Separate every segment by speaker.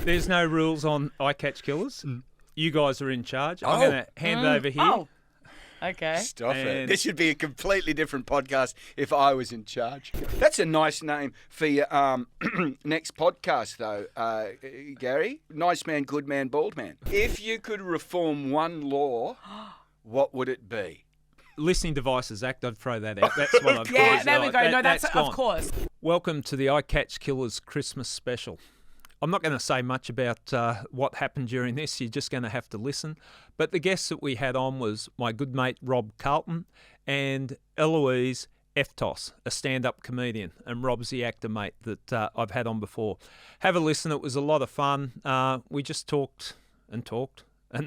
Speaker 1: There's no rules on I Catch Killers. You guys are in charge. I'm
Speaker 2: Oh.
Speaker 1: going to hand it over here.
Speaker 3: Oh, okay.
Speaker 2: Stop it.
Speaker 1: And-
Speaker 2: This should be a completely different podcast if I was in charge. That's a nice name for your next podcast, though, Gary. Nice man, good man, bald man. If you could reform one law, what would it be?
Speaker 1: Listening Devices Act, I'd throw that out. That's what I've
Speaker 3: Yeah,
Speaker 1: got.
Speaker 3: there we go. No, that's
Speaker 1: gone.
Speaker 3: of course.
Speaker 1: Welcome to the I Catch Killers Christmas special. I'm not going to say much about what happened during this. You're just going to have to listen. But the guests that we had on was my good mate Rob Carlton and Elouise Eftos, a stand-up comedian, and Rob's the actor mate that I've had on before. Have a listen. It was a lot of fun. We just talked and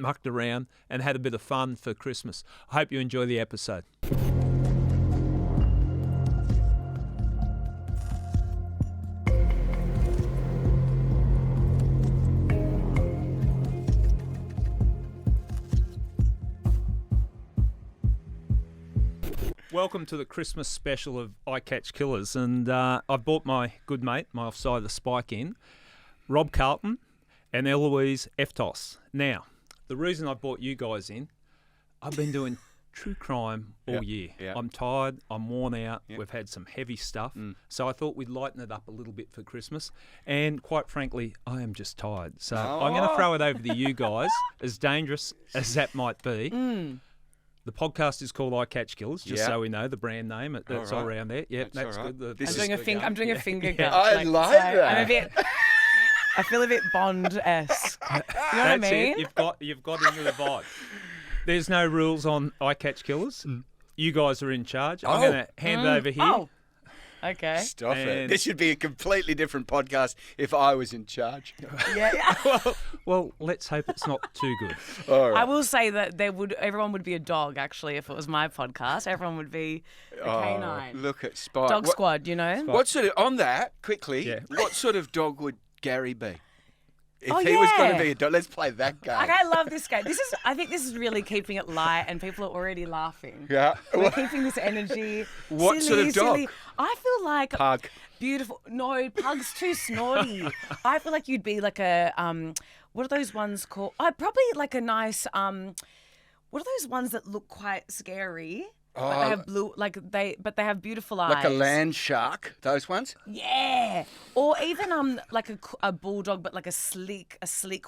Speaker 1: mucked around and had a bit of fun for Christmas. I hope you enjoy the episode. Welcome to the Christmas special of I Catch Killers, and I've brought my good mate, my offside the spike in, Rob Carlton and Elouise Eftos. Now, the reason I brought you guys in, I've been doing true crime all year.
Speaker 2: yeah.
Speaker 1: I'm tired, I'm worn out, we've had some heavy stuff, so I thought we'd lighten it up a little bit for Christmas, and quite frankly, I am just tired. So I'm going to throw it over to you guys, as dangerous as that might be. The podcast is called I Catch Killers, just so we know the brand name. That's all
Speaker 2: right.
Speaker 1: around there. Yep, that's
Speaker 2: all right.
Speaker 1: good.
Speaker 2: This
Speaker 3: I'm doing a finger gun.
Speaker 2: I like that.
Speaker 3: I'm a bit. I feel a bit Bond-esque. You know what I
Speaker 1: That's
Speaker 3: mean?
Speaker 1: it. You've got into the vibe. There's no rules on I Catch Killers. You guys are in charge. I'm going to hand it over here.
Speaker 3: Oh, okay.
Speaker 2: Stop it.
Speaker 1: And-
Speaker 2: This should be a completely different podcast if I was in charge.
Speaker 3: Yeah.
Speaker 1: Well, let's hope it's not too good.
Speaker 2: All right.
Speaker 3: I will say that everyone would be a dog, actually, if it was my podcast. Everyone would be a canine.
Speaker 2: Look at Spike.
Speaker 3: Dog
Speaker 2: What-
Speaker 3: squad, you know?
Speaker 2: What sort of, on that, quickly,
Speaker 1: Yeah.
Speaker 2: what sort of dog would Gary be? If
Speaker 3: Oh,
Speaker 2: he was going
Speaker 3: yeah.
Speaker 2: to be a dog, let's play that game.
Speaker 3: Like, I love this game. I think this is really keeping it light, and people are already laughing.
Speaker 2: Yeah.
Speaker 3: We're keeping this energy.
Speaker 2: What sort of dog?
Speaker 3: Silly. I feel like
Speaker 2: Pug.
Speaker 3: beautiful. No, pug's too snorty. I feel like you'd be like a what are those ones called? Probably like a nice what are those ones that look quite scary? Like they have blue, but they have beautiful eyes.
Speaker 2: Like a land shark, those ones?
Speaker 3: Yeah, or even like a bulldog, but like a sleek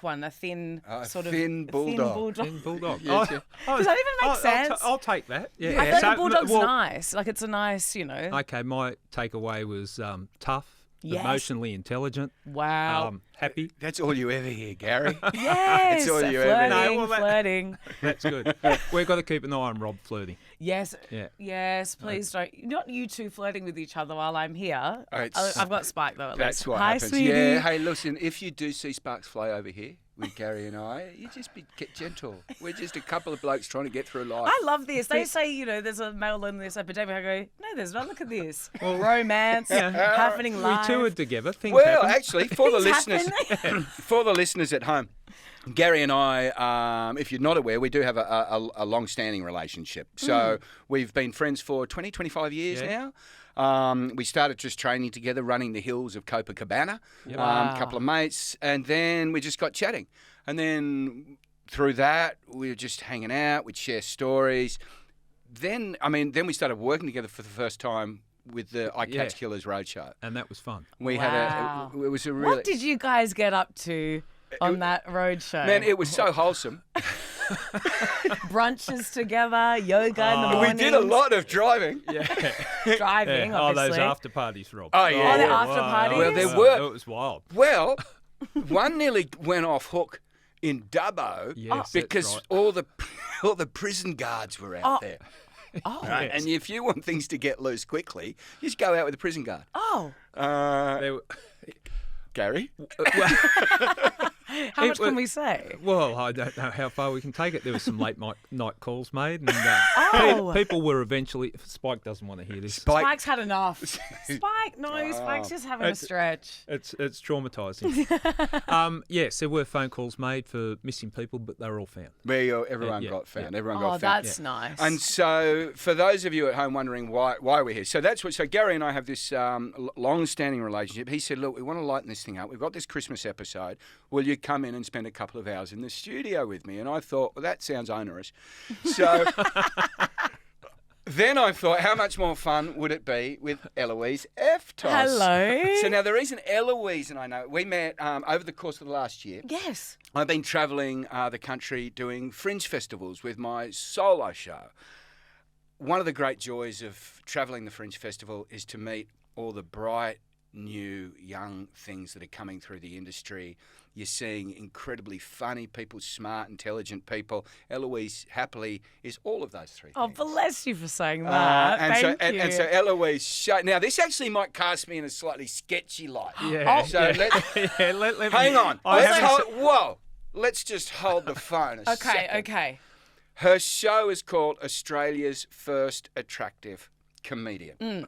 Speaker 3: one, a thin sort of
Speaker 2: thin bulldog.
Speaker 1: Thin bulldog.
Speaker 3: Does that even make sense?
Speaker 1: I'll take that. Yeah.
Speaker 3: I feel like
Speaker 1: So,
Speaker 3: a bulldog's
Speaker 1: well,
Speaker 3: nice. Like it's a nice, you know.
Speaker 1: Okay, my takeaway was tough,
Speaker 3: Yes.
Speaker 1: emotionally intelligent,
Speaker 3: Wow.
Speaker 1: happy.
Speaker 2: That's all you ever hear, Gary.
Speaker 3: Yes,
Speaker 2: That's all you ever
Speaker 3: flirting,
Speaker 1: know.
Speaker 3: flirting.
Speaker 1: That's good. We've got to keep an eye on Rob flirting.
Speaker 3: Yes,
Speaker 1: Yeah.
Speaker 3: yes. Please don't. Not you two flirting with each other while I'm here.
Speaker 2: It's-
Speaker 3: I've got Spike though. At
Speaker 2: That's
Speaker 3: least.
Speaker 2: what
Speaker 3: Hi,
Speaker 2: happens.
Speaker 3: sweetie.
Speaker 2: Yeah, hey, listen, if you do see sparks fly over here with Gary and I, you just get gentle. We're just a couple of blokes trying to get through life.
Speaker 3: I love this. They say, you know, there's a male loneliness epidemic. I go, no, there's not. Look at this. Romance happening live.
Speaker 1: We toured together. Things
Speaker 2: Well,
Speaker 1: happen.
Speaker 2: actually, for the
Speaker 3: Things
Speaker 2: listeners, for the listeners at home, Gary and I, if you're not aware, we do have a long-standing relationship. So we've been friends for 20, 25 years now. We started just training together, running the hills of Copacabana, a couple of mates, and then we just got chatting. And then through that, we were just hanging out, we'd share stories. Then we started working together for the first time with the I Catch Killers Roadshow.
Speaker 1: And that was fun.
Speaker 2: We
Speaker 3: Wow.
Speaker 2: had it was a really...
Speaker 3: What did you guys get up to on that road show?
Speaker 2: Man, it was so wholesome.
Speaker 3: Brunches together, yoga in the
Speaker 2: We
Speaker 3: morning.
Speaker 2: did a lot of driving.
Speaker 3: driving,
Speaker 1: Oh,
Speaker 3: obviously.
Speaker 1: those after parties, Rob.
Speaker 2: Oh, yeah.
Speaker 3: Oh, the after parties?
Speaker 2: Well, there were-
Speaker 1: It was wild.
Speaker 2: Well, one nearly went off hook in Dubbo
Speaker 1: Yes, that's
Speaker 2: because
Speaker 1: right.
Speaker 2: all the prison guards were out there.
Speaker 3: Oh,
Speaker 2: Right?
Speaker 1: Yes.
Speaker 2: And if you want things to get loose quickly, you just go out with a prison guard.
Speaker 3: oh.
Speaker 1: They were-
Speaker 2: Gary?
Speaker 3: How much can we say?
Speaker 1: Well, I don't know how far we can take it. There were some late night calls made, and people were eventually. Spike doesn't want to hear this.
Speaker 3: Spike's had enough. Spike's just having a stretch.
Speaker 1: It's traumatising. Yes, there were phone calls made for missing people, but they were all found.
Speaker 2: Everyone got found. Everyone got found.
Speaker 3: That's nice.
Speaker 2: And so, for those of you at home wondering why we're here, so Gary and I have this long-standing relationship. He said, "Look, we want to lighten this thing up. We've got this Christmas episode. Will you come in and spend a couple of hours in the studio with me?" And I thought, well, that sounds onerous. So then I thought, how much more fun would it be with Elouise Eftos?
Speaker 3: Hello.
Speaker 2: So now the reason Eloise and I know, we met over the course of the last year.
Speaker 3: Yes.
Speaker 2: I've been travelling the country doing fringe festivals with my solo show. One of the great joys of travelling the Fringe Festival is to meet all the bright, new, young things that are coming through the industry. You're seeing incredibly funny people, smart, intelligent people. Eloise, happily, is all of those three things.
Speaker 3: Oh, bless you for saying that. Thank you.
Speaker 2: And so Eloise, now this actually might cast me in a slightly sketchy light.
Speaker 1: Yeah.
Speaker 2: So hang on. Let's just hold the phone a second.
Speaker 3: Okay.
Speaker 2: Her show is called Australia's First Attractive Comedian. And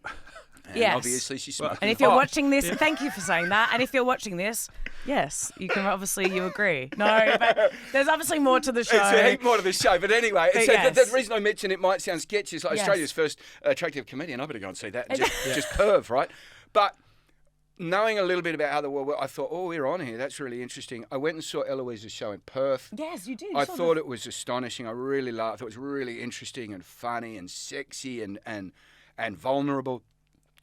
Speaker 3: yes.
Speaker 2: obviously she's smoking.
Speaker 3: And if you're watching this, thank you for saying that. And if you're watching this, yes, you can you agree. No, but there's obviously more to the show.
Speaker 2: There's a heap more to the show. But anyway,
Speaker 3: Yes.
Speaker 2: the reason I mention it might sound sketchy is like Australia's First Attractive Comedian. I better go and see that. Just perv, right? But knowing a little bit about how the world works, I thought, we're on here. That's really interesting. I went and saw Elouise's show in Perth.
Speaker 3: Yes, you did.
Speaker 2: I thought it was astonishing. I really loved it. It was really interesting and funny and sexy and vulnerable.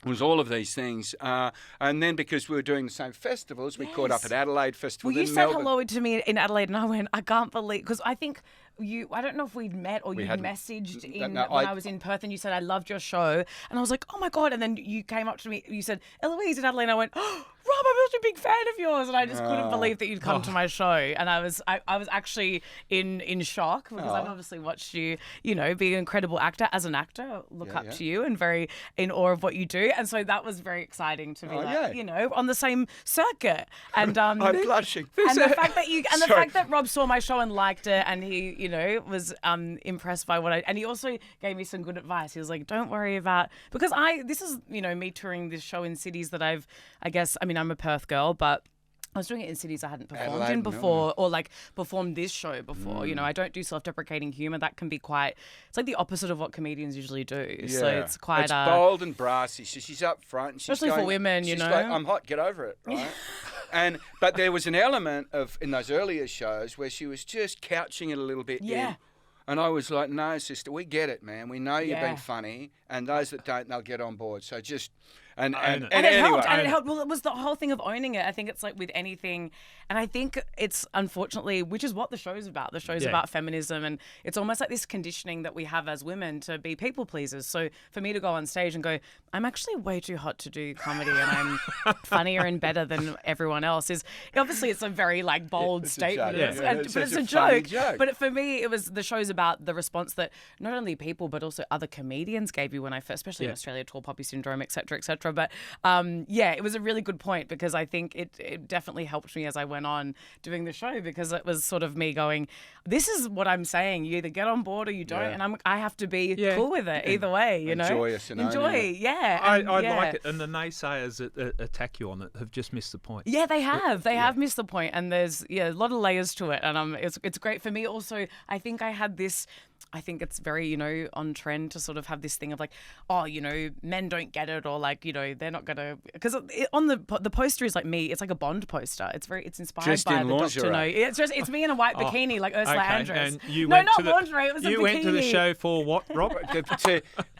Speaker 2: It was all of these things. And then because we were doing the same festivals, we caught up at Adelaide Festival.
Speaker 3: Well, you said hello to me in Adelaide, and I went, I can't believe, because I think I don't know if we'd met or you'd messaged when I was in Perth, and you said, I loved your show. And I was like, oh my God. And then you came up to me, you said, Eloise in Adelaide. And I went, oh, Rob, I'm such a big fan of yours. And I just couldn't believe that you'd come to my show. And I was actually in shock because I've obviously watched you, be an incredible actor. As an actor, look up to you and very in awe of what you do. And so that was very exciting to be on the same circuit. And
Speaker 2: I'm blushing.
Speaker 3: And the fact that the fact that Rob saw my show and liked it, and he, was impressed by what and he also gave me some good advice. He was like, don't worry about, because this is, me touring this show in cities that I'm a Perth girl, but I was doing it in cities I hadn't performed in before, or performed this show before. I don't do self-deprecating humour. That can be it's like the opposite of what comedians usually do. Yeah. So it's quite
Speaker 2: it's bold and brassy. So she's up front, and
Speaker 3: especially for women,
Speaker 2: she's like, I'm hot, get over it, right? But there was an element in those earlier shows where she was just couching it a little bit.
Speaker 3: Yeah.
Speaker 2: And I was like, no, sister, we get it, man. We know you've been funny, and those that don't, they'll get on board. So just and
Speaker 3: it helped. And it helped. Well, it was the whole thing of owning it. I think it's like with anything, and I think it's unfortunately, which is what the show's about. The show's about feminism, and it's almost like this conditioning that we have as women to be people pleasers. So for me to go on stage and go, I'm actually way too hot to do comedy, and I'm funnier and better than everyone else, is obviously it's a very bold statement, but it's a joke. But for me, the show's about the response that not only people but also other comedians gave you when I first, especially in Australia, tall poppy syndrome, etc., etc. But it was a really good point, because I think it definitely helped me as I went on doing the show, because it was sort of me going, this is what I'm saying. You either get on board or you don't, and I have to be cool with it either way.
Speaker 2: Joyous and
Speaker 3: enjoy.
Speaker 1: I like it, and the naysayers that attack you on it have just missed the point.
Speaker 3: Yeah, they have. They have missed the point, and there's a lot of layers to it, and it's great for me. Also, I think it's very, on trend to sort of have this thing of men don't get it, or they're not gonna, because on the poster is me. It's like a Bond poster. It's inspired
Speaker 2: just
Speaker 3: by
Speaker 2: in
Speaker 3: the
Speaker 2: lingerie.
Speaker 3: Doctor No. It's me in a white bikini like Ursula Andress.
Speaker 1: And you
Speaker 3: not lingerie. It was a bikini.
Speaker 1: You went to the show for what, Rob?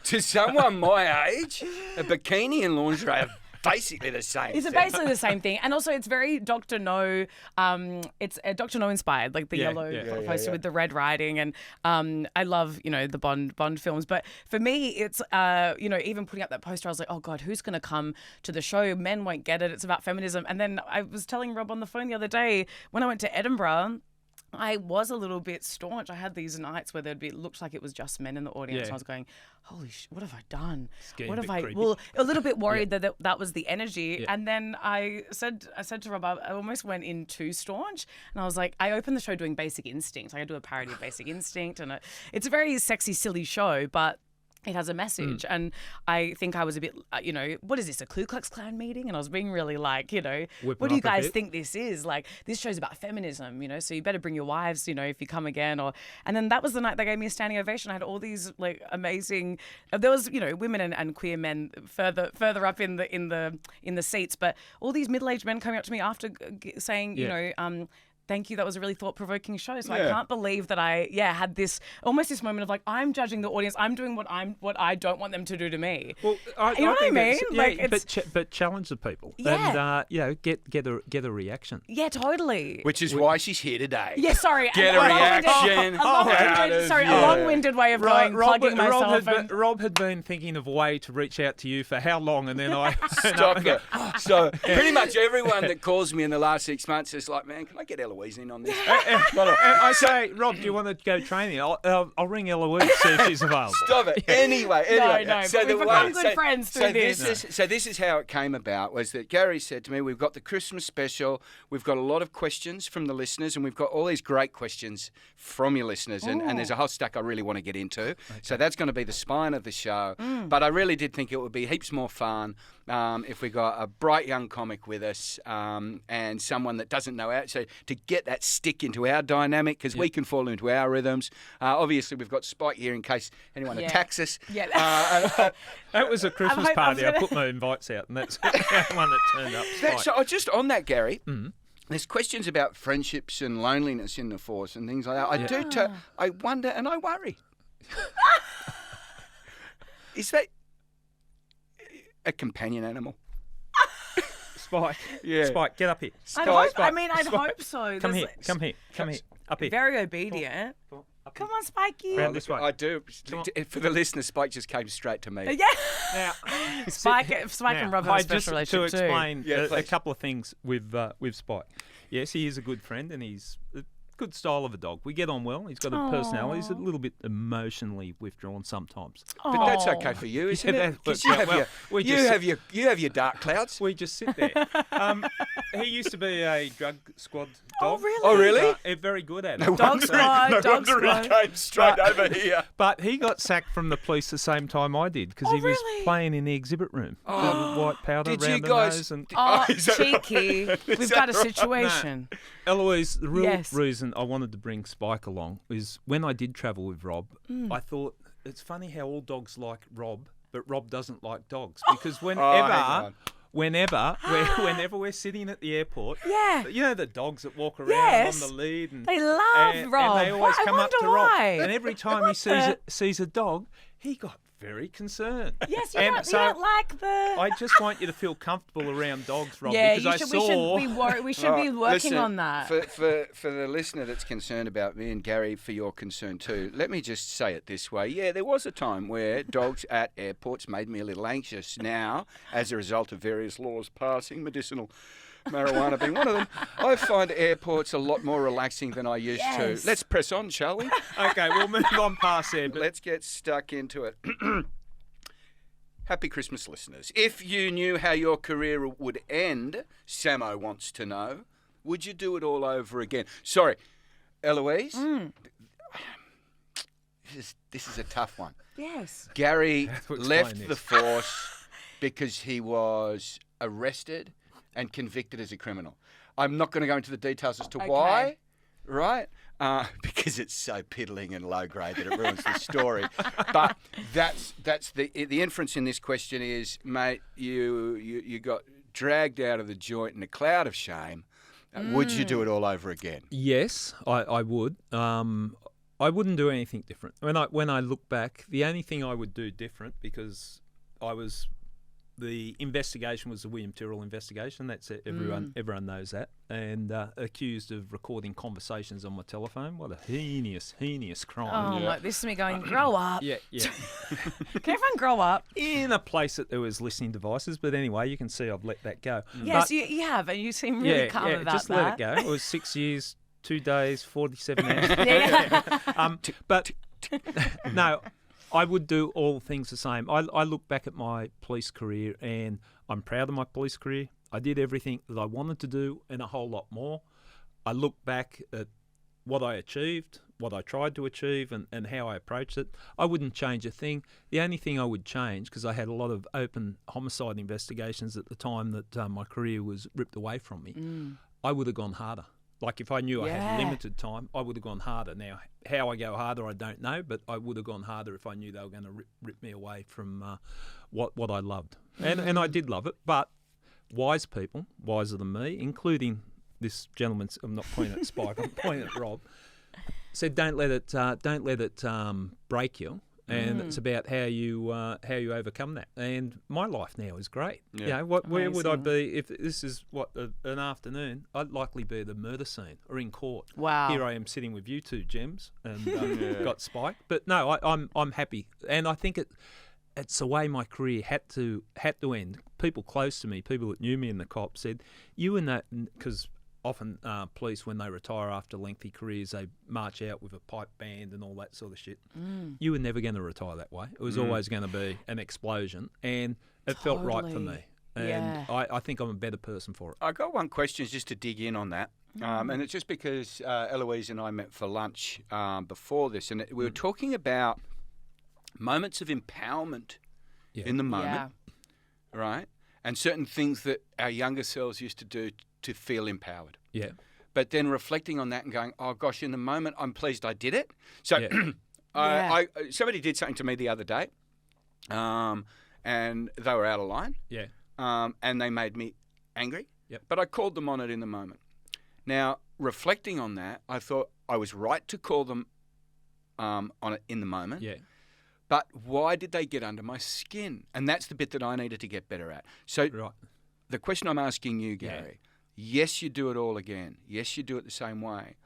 Speaker 2: to someone my age, a bikini and lingerie are basically the same.
Speaker 3: It's basically the same thing, and also it's very Dr. No. It's Dr. No inspired, like the yellow poster with the red writing, and I love the Bond films. But for me, it's even putting up that poster, I was like, oh God, who's going to come to the show? Men won't get it. It's about feminism. And then I was telling Rob on the phone the other day when I went to Edinburgh. I was a little bit staunch. I had these nights where it looked like it was just men in the audience.
Speaker 1: Yeah.
Speaker 3: I was going, holy what have I done?
Speaker 1: getting
Speaker 3: What
Speaker 1: a
Speaker 3: have
Speaker 1: bit
Speaker 3: I?
Speaker 1: creepy.
Speaker 3: Well, a little bit worried that was the energy.
Speaker 1: Yeah.
Speaker 3: And then I said to Rob, I almost went in too staunch. And I was like, I opened the show doing Basic Instinct. I do a parody of Basic Instinct, and it's a very sexy, silly show, but it has a message. And I think I was a bit, what is this, a Ku Klux Klan meeting? And I was being really like,
Speaker 1: Whipping
Speaker 3: what do you
Speaker 1: up a
Speaker 3: guys
Speaker 1: bit.
Speaker 3: think this is? Like, this show's about feminism, so you better bring your wives, if you come again. And then that was the night they gave me a standing ovation. I had all these like amazing, there was, women and queer men further up in the seats, but all these middle-aged men coming up to me after saying, thank you. That was a really thought-provoking show. So I can't believe that I had this moment of like, I'm judging the audience. I'm doing what I don't want them to do to me.
Speaker 1: Well,
Speaker 3: you know what I mean?
Speaker 1: But challenge the people.
Speaker 3: Yeah.
Speaker 1: And get a reaction.
Speaker 3: Yeah, totally.
Speaker 2: Which is why she's here today.
Speaker 3: Yeah, sorry.
Speaker 2: Get a reaction.
Speaker 3: A long-winded way of plugging myself.
Speaker 1: Rob had been thinking of a way to reach out to you for how long, and then I
Speaker 2: Stop it. So pretty much everyone that calls me in the last 6 months is like, man, can I get Eloise in on this?
Speaker 1: I say, Rob, do you want to go training? I'll ring Eloise, see if she's available.
Speaker 2: Stop it. Anyway.
Speaker 3: No, but we've become good friends through this.
Speaker 2: So this is how it came about, was that Gary said to me, we've got the Christmas special, we've got a lot of questions from the listeners, and we've got all these great questions from your listeners, and there's a whole stack I really want to get into. Okay. So that's going to be the spine of the show. But I really did think it would be heaps more fun if we got a bright young comic with us and someone that doesn't know how. So to get that stick into our dynamic, because we can fall into our rhythms. Obviously, we've got Spike here in case anyone attacks us.
Speaker 3: Yeah.
Speaker 1: That was a Christmas party. I put my invites out, and that's the one that turned up. Spike.
Speaker 2: So just on that, Gary, there's questions about friendships and loneliness in the force and things like that. I wonder and I worry. Is that a companion animal?
Speaker 1: Spike.
Speaker 2: Yeah.
Speaker 1: Spike, get up here.
Speaker 3: I'd hope so.
Speaker 1: Come here. Up here.
Speaker 3: Very obedient. Come on, Spikey.
Speaker 1: Round this way.
Speaker 2: I do. For the listeners, Spike just came straight to me.
Speaker 3: Yeah.
Speaker 1: Now,
Speaker 3: Spike and Rob have a special relationship
Speaker 1: to explain
Speaker 2: too.
Speaker 1: a couple of things with Spike. Yes, he is a good friend, and he's a good style of a dog. We get on well. He's got a personality. He's a little bit emotionally withdrawn sometimes.
Speaker 2: But that's okay for you, isn't it? Because you have your dark clouds.
Speaker 1: We just sit there. He used to be a drug squad dog.
Speaker 2: Oh, really?
Speaker 1: Very good at it.
Speaker 3: Dog squad.
Speaker 2: He came straight over here.
Speaker 1: But he got sacked from the police the same time I did because he was playing in the exhibit room. White powder around the nose. And
Speaker 3: cheeky. We've got a situation.
Speaker 1: Eloise, the real reason I wanted to bring Spike along is when I did travel with Rob, I thought it's funny how all dogs like Rob, but Rob doesn't like dogs because whenever we're sitting at the airport, the dogs that walk around on the lead, and
Speaker 3: they love Rob.
Speaker 1: And they always come up to
Speaker 3: why.
Speaker 1: Rob, and every time he sees a dog, he got very concerned.
Speaker 3: Yes, you don't like the...
Speaker 1: I just want you to feel comfortable around dogs, Rob, because
Speaker 3: we should be working on that.
Speaker 2: For the listener that's concerned about me and Gary, for your concern too, let me just say it this way. Yeah, there was a time where dogs at airports made me a little anxious. Now, as a result of various laws passing, medicinal marijuana being one of them, I find airports a lot more relaxing than I used to. Let's press on, shall we?
Speaker 1: Okay, we'll move on past there. But
Speaker 2: let's get stuck into it. Happy Christmas, listeners. If you knew how your career would end, Samo wants to know, would you do it all over again? Sorry, Eloise, this is a tough one.
Speaker 3: Yes.
Speaker 2: Gary left the force because he was arrested and convicted as a criminal. I'm not going to go into the details as to why, right? Because it's so piddling and low grade that it ruins the story. But that's the inference in this question is, mate, you got dragged out of the joint in a cloud of shame. Would you do it all over again? Yes,
Speaker 1: I would. I wouldn't do anything different. When I look back, the only thing I would do different, because the investigation was the William Tyrrell investigation. That's it. Everyone knows that. And accused of recording conversations on my telephone. What a heinous crime.
Speaker 3: Oh, like this is me going, grow up.
Speaker 1: Yeah.
Speaker 3: Can everyone grow up?
Speaker 1: In a place that there was listening devices. But anyway, you can see I've let that go.
Speaker 3: Yes, you have. And you seem really calm about that.
Speaker 1: Just let it go. It was 6 years 2 days, 47 hours.
Speaker 3: Yeah.
Speaker 1: But no, I would do all things the same. I look back at my police career and I'm proud of my police career. I did everything that I wanted to do and a whole lot more. I look back at what I achieved, what I tried to achieve and how I approached it. I wouldn't change a thing. The only thing I would change, because I had a lot of open homicide investigations at the time that my career was ripped away from me, I would have gone harder. Like if I knew I had limited time, I would have gone harder. Now, how I go harder, I don't know, but I would have gone harder if I knew they were going to rip me away from what I loved. And I did love it, but wise people, wiser than me, including this gentleman, I'm not pointing at Spike, I'm pointing at Rob, said don't let it break you. And it's about how you overcome that. And my life now is great. Yeah. You know, where would I be if this is an afternoon? I'd likely be at the murder scene or in court.
Speaker 3: Wow.
Speaker 1: Here I am sitting with you two gems and got Spike. But no, I'm happy, and I think it's the way my career had to end. People close to me, people that knew me in the cops, said you and that, because often police, when they retire after lengthy careers, they march out with a pipe band and all that sort of shit. You were never going to retire that way. It was always going to be an explosion, and it felt right for me. And I think I'm a better person for it.
Speaker 2: I got one question just to dig in on that. And it's just because Eloise and I met for lunch before this, and we were talking about moments of empowerment in the moment, right? And certain things that our younger selves used to do to feel empowered.
Speaker 1: Yeah.
Speaker 2: But then reflecting on that and going, oh gosh, in the moment, I'm pleased I did it. So somebody did something to me the other day, and they were out of line.
Speaker 1: Yeah.
Speaker 2: And they made me angry.
Speaker 1: Yep.
Speaker 2: But I called them on it in the moment. Now, reflecting on that, I thought I was right to call them on it in the moment.
Speaker 1: Yeah.
Speaker 2: But why did they get under my skin? And that's the bit that I needed to get better at. So the question I'm asking you, Gary, yes, you do it all again. Yes, you do it the same way.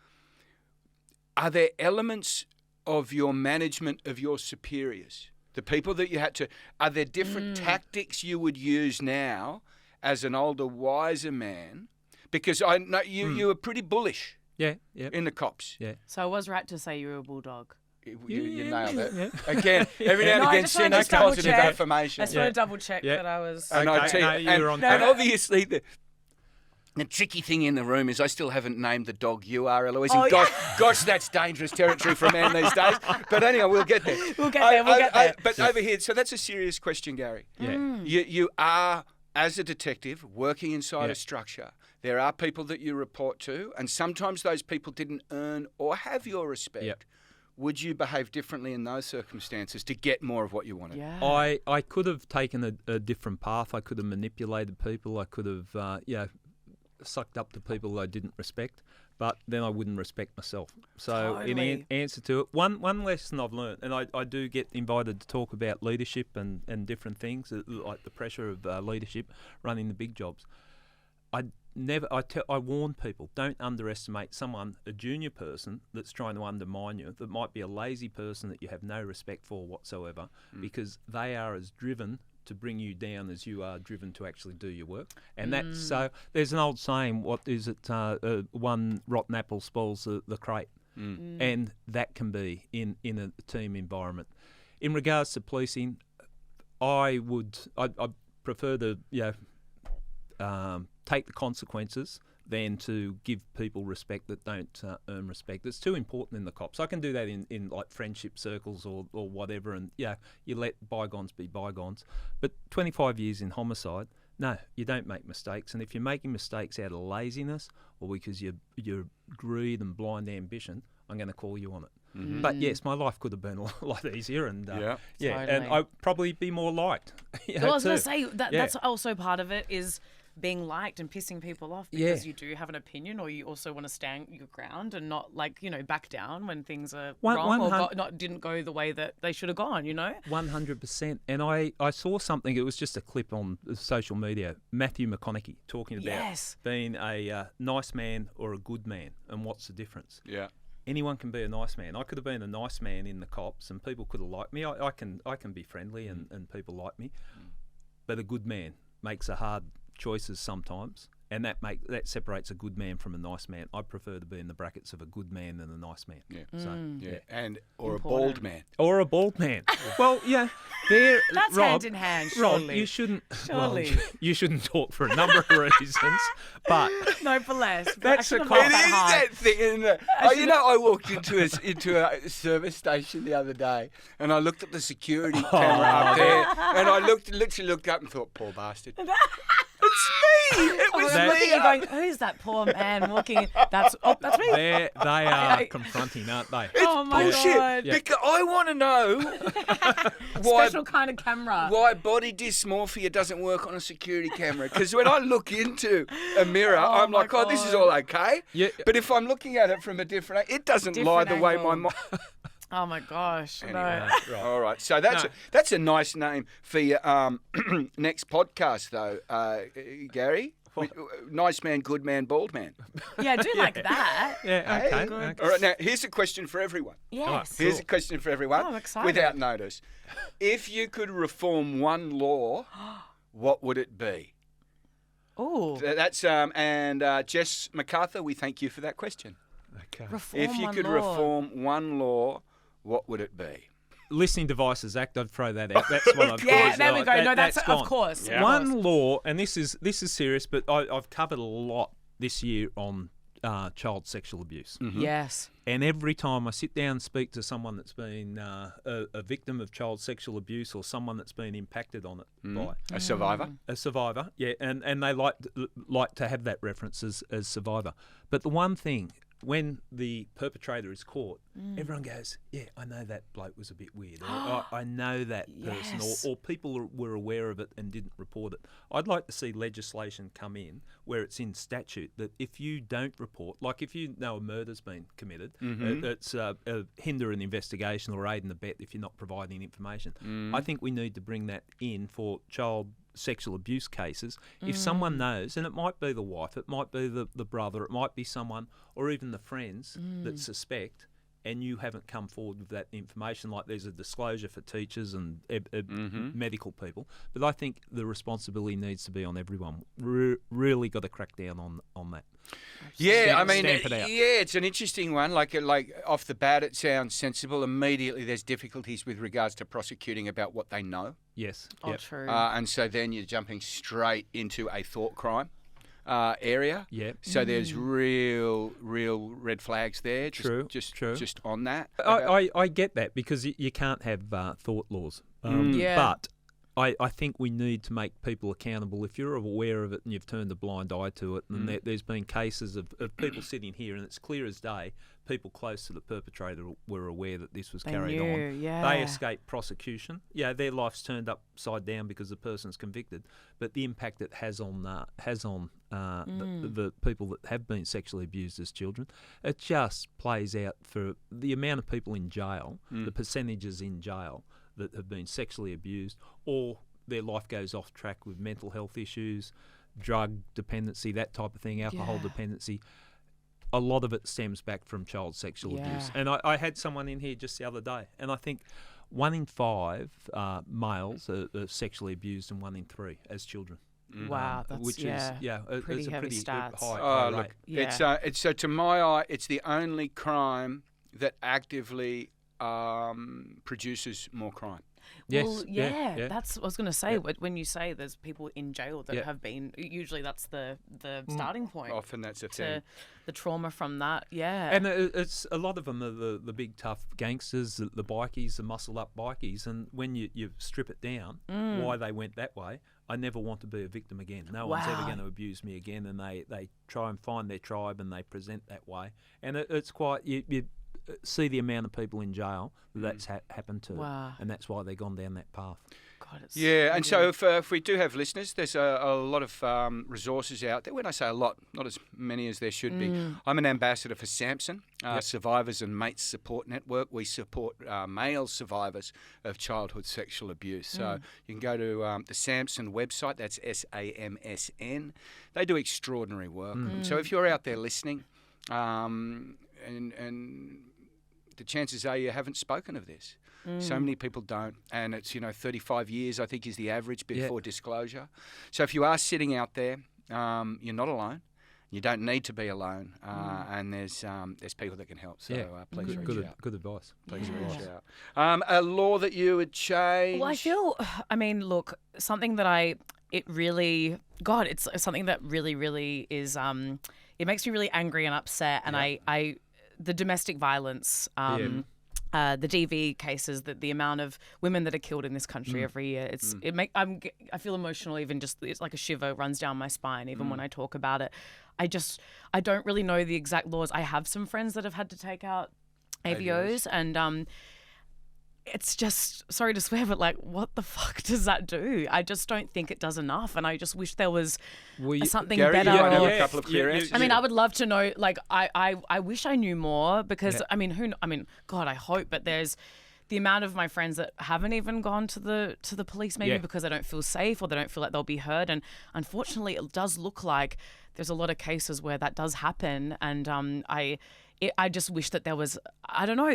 Speaker 2: Are there elements of your management of your superiors, the people that you had to, are there different tactics you would use now as an older, wiser man? Because I know you were pretty bullish in the cops.
Speaker 1: Yeah.
Speaker 3: So I was right to say you were a bulldog.
Speaker 2: You nailed it. Again, every now and again, send us positive affirmation.
Speaker 3: I just want to double check that I was...
Speaker 2: And obviously, the tricky thing in the room is I still haven't named the dog you are, Eloise. Gosh, that's dangerous territory for a man these days. But anyway, we'll get there.
Speaker 3: We'll get there.
Speaker 2: But over here, so that's a serious question, Gary.
Speaker 1: Yeah.
Speaker 2: You are, as a detective, working inside a structure. There are people that you report to, and sometimes those people didn't earn or have your respect.
Speaker 1: Yep.
Speaker 2: Would you behave differently in those circumstances to get more of what you wanted?
Speaker 1: Yeah. I could have taken a different path. I could have manipulated people. I could have, sucked up to people I didn't respect, but then I wouldn't respect myself. So in answer to it, one lesson I've learned, and I do get invited to talk about leadership and different things, like the pressure of leadership, running the big jobs. I warn people, don't underestimate a junior person that's trying to undermine you, that might be a lazy person that you have no respect for whatsoever, because they are as driven to bring you down as you are driven to actually do your work. And that's so there's an old saying, what is it, one rotten apple spoils the crate. And that can be in a team environment. In regards to policing, I prefer to take the consequences than to give people respect that don't earn respect. It's too important in the cops. I can do that in like friendship circles or whatever, and you let bygones be bygones. But 25 years in homicide, no, you don't make mistakes. And if you're making mistakes out of laziness or because you're greed and blind ambition, I'm going to call you on it. Mm-hmm. But yes, my life could have been a lot easier, and
Speaker 3: totally.
Speaker 1: And I'd probably be more liked.
Speaker 3: Well, I was going to say that's also part of it is being liked and pissing people off because you do have an opinion, or you also want to stand your ground and not back down when things are wrong or didn't go the way that they should have gone.
Speaker 1: 100%. And I saw something. It was just a clip on social media. Matthew McConaughey talking about being a nice man or a good man, and what's the difference.
Speaker 2: Yeah.
Speaker 1: Anyone can be a nice man. I could have been a nice man in the cops, and people could have liked me. I can be friendly, and people like me. But a good man makes a hard choices sometimes, And that separates a good man from a nice man. I prefer to be in the brackets of a good man than a nice man.
Speaker 2: Yeah.
Speaker 1: So,
Speaker 2: Or a bald man.
Speaker 1: Or a bald man. Well, yeah,
Speaker 3: that's
Speaker 1: Rob,
Speaker 3: hand in hand.
Speaker 1: Rob,
Speaker 3: Surely.
Speaker 1: you shouldn't.
Speaker 3: Surely.
Speaker 1: Well, you shouldn't talk for a number of reasons, but
Speaker 3: No, for less.
Speaker 1: That's
Speaker 3: I
Speaker 1: a
Speaker 3: should've
Speaker 1: quite-
Speaker 3: laughed
Speaker 2: It is
Speaker 3: hard.
Speaker 2: that thing, isn't it? I walked into a service station the other day, and I looked at the security camera up there, and I literally looked up and thought, poor bastard. It's me. It was
Speaker 3: I'm looking
Speaker 2: me.
Speaker 3: at you going, who's that poor man walking in? That's me.
Speaker 1: they are confronting, aren't they?
Speaker 3: Oh my
Speaker 2: Bullshit.
Speaker 3: God.
Speaker 1: Yeah.
Speaker 2: Because I want to know why
Speaker 3: Special kind of camera.
Speaker 2: why body dysmorphia doesn't work on a security camera. Because when I look into a mirror, I'm
Speaker 3: my
Speaker 2: like, oh, this is
Speaker 3: God.
Speaker 2: all okay.
Speaker 1: Yeah.
Speaker 2: But if I'm looking at it from a different angle, it doesn't lie
Speaker 3: Different
Speaker 2: the way my
Speaker 3: angle.
Speaker 2: mind.
Speaker 3: Oh my gosh.
Speaker 2: Anyway,
Speaker 3: No.
Speaker 2: all right. So that's a nice name for your next podcast, though, Gary. Nice man, good man, bald man.
Speaker 3: Yeah, I do like that.
Speaker 1: Yeah,
Speaker 2: Hey,
Speaker 1: okay.
Speaker 3: good.
Speaker 1: Okay.
Speaker 2: All right. Now, here's a question for everyone.
Speaker 3: Yes.
Speaker 2: Here's a question for everyone.
Speaker 3: Oh, I'm excited.
Speaker 2: Without notice. If you could reform one law, what would it be?
Speaker 3: Ooh.
Speaker 2: That's and Jess MacArthur, we thank you for that question.
Speaker 1: Okay.
Speaker 3: Reform
Speaker 2: If you
Speaker 3: one
Speaker 2: could
Speaker 3: law.
Speaker 2: reform one law, what would it be?
Speaker 1: Listening Devices Act, I'd throw that out. That's what I've
Speaker 3: Yeah,
Speaker 1: got.
Speaker 3: there we go. No, that's
Speaker 1: gone.
Speaker 3: of course.
Speaker 2: Yeah.
Speaker 3: Of
Speaker 1: One
Speaker 3: course.
Speaker 1: law, and this is serious, but I've covered a lot this year on child sexual abuse.
Speaker 3: Yes.
Speaker 1: And every time I sit down and speak to someone that's been a victim of child sexual abuse or someone that's been impacted on it by
Speaker 2: A survivor?
Speaker 1: a survivor, yeah, and they like to have that reference as survivor. But the one thing, when the perpetrator is caught, everyone goes, yeah, I know that bloke was a bit weird, or I know that person,
Speaker 3: Yes.
Speaker 1: or people were aware of it and didn't report it. I'd like to see legislation come in where it's in statute that if you don't report, like if you know a murder's been committed, it's hinder an investigation or aid and abet if you're not providing information. I think we need to bring that in for child sexual abuse cases. If someone knows, and it might be the wife, it might be the brother, it might be someone, or even the friends that suspect, and you haven't come forward with that information, like there's a disclosure for teachers and medical people. But I think the responsibility needs to be on everyone. Really got to crack down on that.
Speaker 2: Yeah, I mean,
Speaker 1: Stamp it out.
Speaker 2: yeah, it's an interesting one. Like off the bat, it sounds sensible. Immediately, there's difficulties with regards to prosecuting about what they know.
Speaker 1: Yes.
Speaker 3: Oh,
Speaker 1: yep.
Speaker 3: true.
Speaker 2: And so then you're jumping straight into a thought crime area.
Speaker 1: Yep.
Speaker 2: So there's real red flags there.
Speaker 1: True,
Speaker 2: Just
Speaker 1: true.
Speaker 2: just on that.
Speaker 1: I get that because you can't have thought laws.
Speaker 3: Yeah.
Speaker 1: But I think we need to make people accountable. If you're aware of it and you've turned a blind eye to it, and there's been cases of people sitting here, and it's clear as day, people close to the perpetrator were aware that this was carried
Speaker 3: knew,
Speaker 1: on.
Speaker 3: yeah.
Speaker 1: They escape prosecution. Yeah, their life's turned upside down because the person's convicted, but the impact it has on the people that have been sexually abused as children, it just plays out for the amount of people in jail, the percentages in jail that have been sexually abused, or their life goes off track with mental health issues, drug dependency, that type of thing, alcohol dependency. A lot of it stems back from child sexual abuse. And I had someone in here just the other day, and I think 1 in 5 males are sexually abused and 1 in 3 as children.
Speaker 3: Wow, that's
Speaker 1: Which
Speaker 3: it's
Speaker 1: is
Speaker 3: pretty
Speaker 1: it's a
Speaker 3: heavy
Speaker 1: pretty
Speaker 3: stats.
Speaker 1: high
Speaker 2: Oh,
Speaker 1: rate.
Speaker 2: look,
Speaker 3: Yeah.
Speaker 2: it's so to my eye, it's the only crime that actively produces more crime.
Speaker 1: Yes,
Speaker 3: Well,
Speaker 1: yeah.
Speaker 3: that's what I was going to say. When you say there's people in jail that have been, usually that's the starting point
Speaker 2: Often that's a thing.
Speaker 3: to the trauma from that. Yeah.
Speaker 1: And it's a lot of them are the big tough gangsters, the bikies, the muscled up bikies, and when you strip it down, why they went that way, I never want to be a victim again. No one's ever
Speaker 3: Wow.
Speaker 1: going to abuse me again, and they try and find their tribe and they present that way, and it's quite you see the amount of people in jail that's happened to,
Speaker 3: Wow.
Speaker 1: and that's why they've gone down that path.
Speaker 3: God, it's
Speaker 2: Yeah, and so if we do have listeners, there's a lot of resources out there. When I say a lot, not as many as there should be. I'm an ambassador for Samson, Survivors and Mates Support Network. We support male survivors of childhood sexual abuse. So you can go to the Samson website, that's SAMSN. They do extraordinary work. So if you're out there listening, and the chances are you haven't spoken of this. So many people don't, and it's 35 years I think is the average before disclosure. So if you are sitting out there you're not alone. You don't need to be alone, and there's people that can help. So please reach out.
Speaker 1: Good advice.
Speaker 2: Please reach out. A law that you would change?
Speaker 3: Well, look, something that it's something that really is, it makes me really angry and upset. And the domestic violence, the DV cases, the amount of women that are killed in this country every year, I feel emotional, even just, it's like a shiver runs down my spine, even when I talk about it. I don't really know the exact laws. I have some friends that have had to take out AVOs, and it's just, sorry to swear, but like, what the fuck does that do? I just don't think it does enough, and I just wish there was something
Speaker 2: Gary,
Speaker 3: better.
Speaker 2: you might have a couple of clear answers.
Speaker 3: I would love to know. Like, I wish I knew more, because God, I hope. But there's the amount of my friends that haven't even gone to the police, maybe because they don't feel safe or they don't feel like they'll be heard. And unfortunately, it does look like there's a lot of cases where that does happen. And I just wish that there was, I don't know,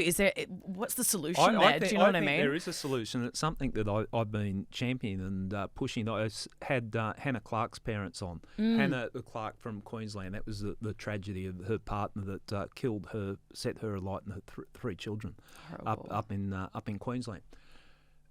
Speaker 3: what's the solution there? Do you know what I mean?
Speaker 1: There is a solution. It's something that I've been championing and pushing. I had Hannah Clark's parents on. Hannah Clark from Queensland. That was the tragedy of her partner that killed her, set her alight and her three children up in Queensland.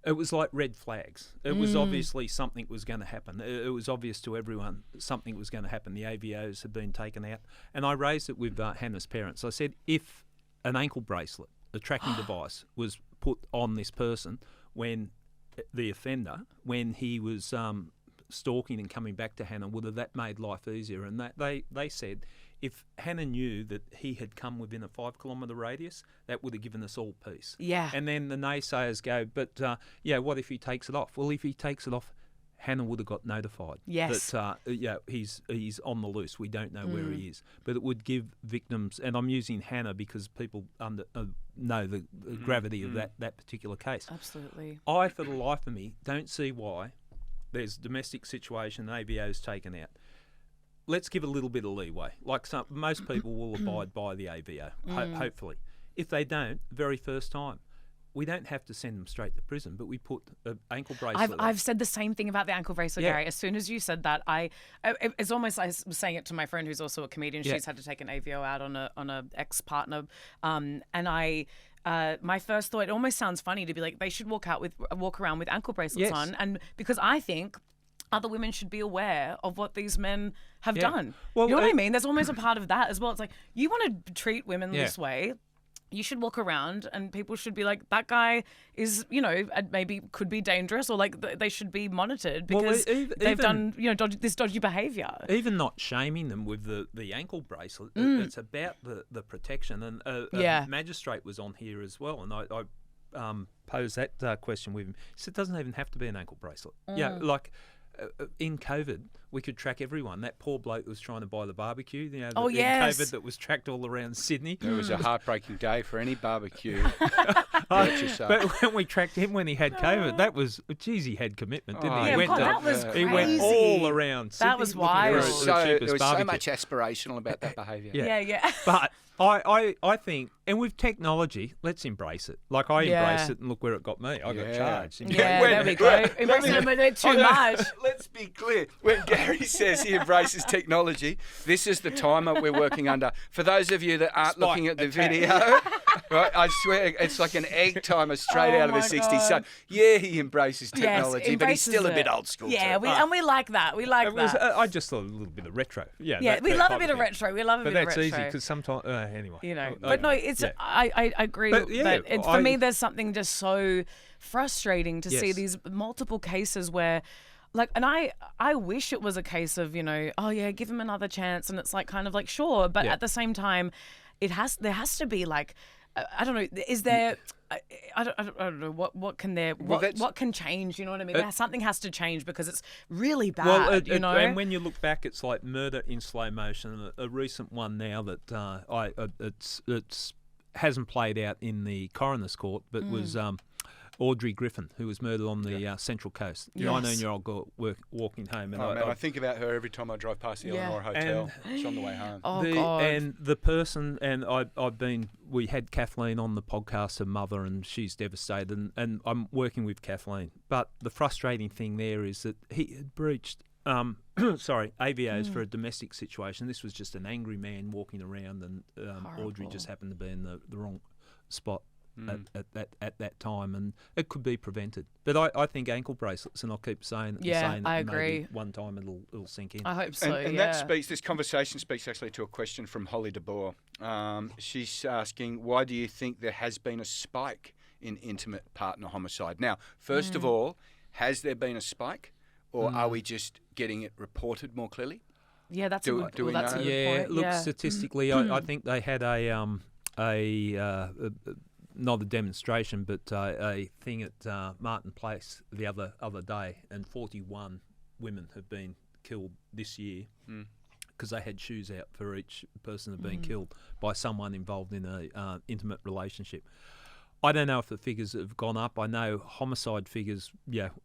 Speaker 1: It was like red flags. It was obviously something was going to happen. It was obvious to everyone something was going to happen. The AVOs had been taken out. And I raised it with Hannah's parents. I said, if an ankle bracelet, a tracking device, was put on this person when the offender, when he was stalking and coming back to Hannah, would have that made life easier? And they said, if Hannah knew that he had come within a 5 kilometre radius, that would have given us all peace.
Speaker 3: Yeah.
Speaker 1: And then the naysayers go, but what if he takes it off? Well, if he takes it off, Hannah would have got notified.
Speaker 3: Yes.
Speaker 1: That he's on the loose. We don't know where he is. But it would give victims, and I'm using Hannah because people know the gravity of that particular case.
Speaker 3: Absolutely.
Speaker 1: I, for the life of me, don't see why there's a domestic situation, AVO's taken out. Let's give a little bit of leeway. Like most people will abide by the AVO, hopefully. If they don't, very first time, we don't have to send them straight to prison, but we put an ankle bracelet.
Speaker 3: I've said the same thing about the ankle bracelet, Gary. As soon as you said that, it's almost like I was saying it to my friend who's also a comedian. She's had to take an AVO out on a ex-partner, and my first thought, it almost sounds funny to be like, they should walk around with ankle bracelets on, and because I think other women should be aware of what these men have done. Well, you know what I mean? There's almost a part of that as well. It's like, you want to treat women this way, you should walk around and people should be like, that guy is, maybe could be dangerous, or like they should be monitored because they've done, this dodgy behaviour. Even
Speaker 1: not shaming them with the ankle bracelet, it's about the protection. And a magistrate was on here as well, and I posed that question with him. He said, it doesn't even have to be an ankle bracelet. Yeah, like... in COVID, we could track everyone. That poor bloke that was trying to buy the barbecue, in COVID, that was tracked all around Sydney.
Speaker 2: It was a heartbreaking day for any barbecue.
Speaker 1: But when we tracked him when he had COVID, that was, he had commitment, didn't he?
Speaker 3: That was crazy.
Speaker 1: He went all around Sydney.
Speaker 3: That was wild.
Speaker 2: There was so much aspirational about that behaviour.
Speaker 3: Yeah.
Speaker 1: But I think, and with technology, let's embrace it. Like, I embrace it, and look where it got me. I got charged.
Speaker 3: There we go. Embracing it, but they're too much.
Speaker 2: Let's be clear. When Gary says he embraces technology, this is the timer we're working under. For those of you that aren't looking at the video, right, I swear it's like an egg timer straight out of the 60s. So, he embraces technology, but he's still a bit old school.
Speaker 3: Yeah, and we like that. We like that.
Speaker 1: I just thought a little bit of retro.
Speaker 3: Yeah, we love a bit of retro. We love a bit of retro.
Speaker 1: But that's easy because sometimes, anyway.
Speaker 3: But no, it's I agree. But for me, there's something just so frustrating to see these multiple cases where, like, and I wish it was a case of, give him another chance, and it's like kind of like, sure, but at the same time, there has to be like, I don't know, is there? I don't know what can change. You know what I mean? Something has to change because it's really bad.
Speaker 1: And when you look back, it's like murder in slow motion. A recent one now that it's hasn't played out in the coroner's court, but was Audrey Griffin, who was murdered on the Central Coast. 19-year-old girl walking home. And
Speaker 2: I think about her every time I drive past the Eleanor Hotel. She's on the way home.
Speaker 3: God.
Speaker 1: And the person, and we had Kathleen on the podcast, her mother, and she's devastated, and I'm working with Kathleen. But the frustrating thing there is that he had breached AVOs for a domestic situation. This was just an angry man walking around, and Audrey just happened to be in the wrong spot at that time, and it could be prevented. But I think ankle bracelets, and I'll keep saying it.
Speaker 3: Yeah,
Speaker 1: and saying
Speaker 3: I
Speaker 1: it,
Speaker 3: agree.
Speaker 1: Maybe one time it'll sink in.
Speaker 3: I hope so.
Speaker 2: And
Speaker 3: yeah.
Speaker 2: this conversation speaks actually to a question from Holly DeBoer. She's asking, why do you think there has been a spike in intimate partner homicide? Now, first of all, has there been a spike, or are we just getting it reported more clearly?
Speaker 3: Yeah, that's a good point.
Speaker 1: Look, statistically, I think they had not a demonstration, but a thing at Martin Place the other day, and 41 women have been killed this year because they had shoes out for each person that had been killed by someone involved in a intimate relationship. I don't know if the figures have gone up. I know homicide figures,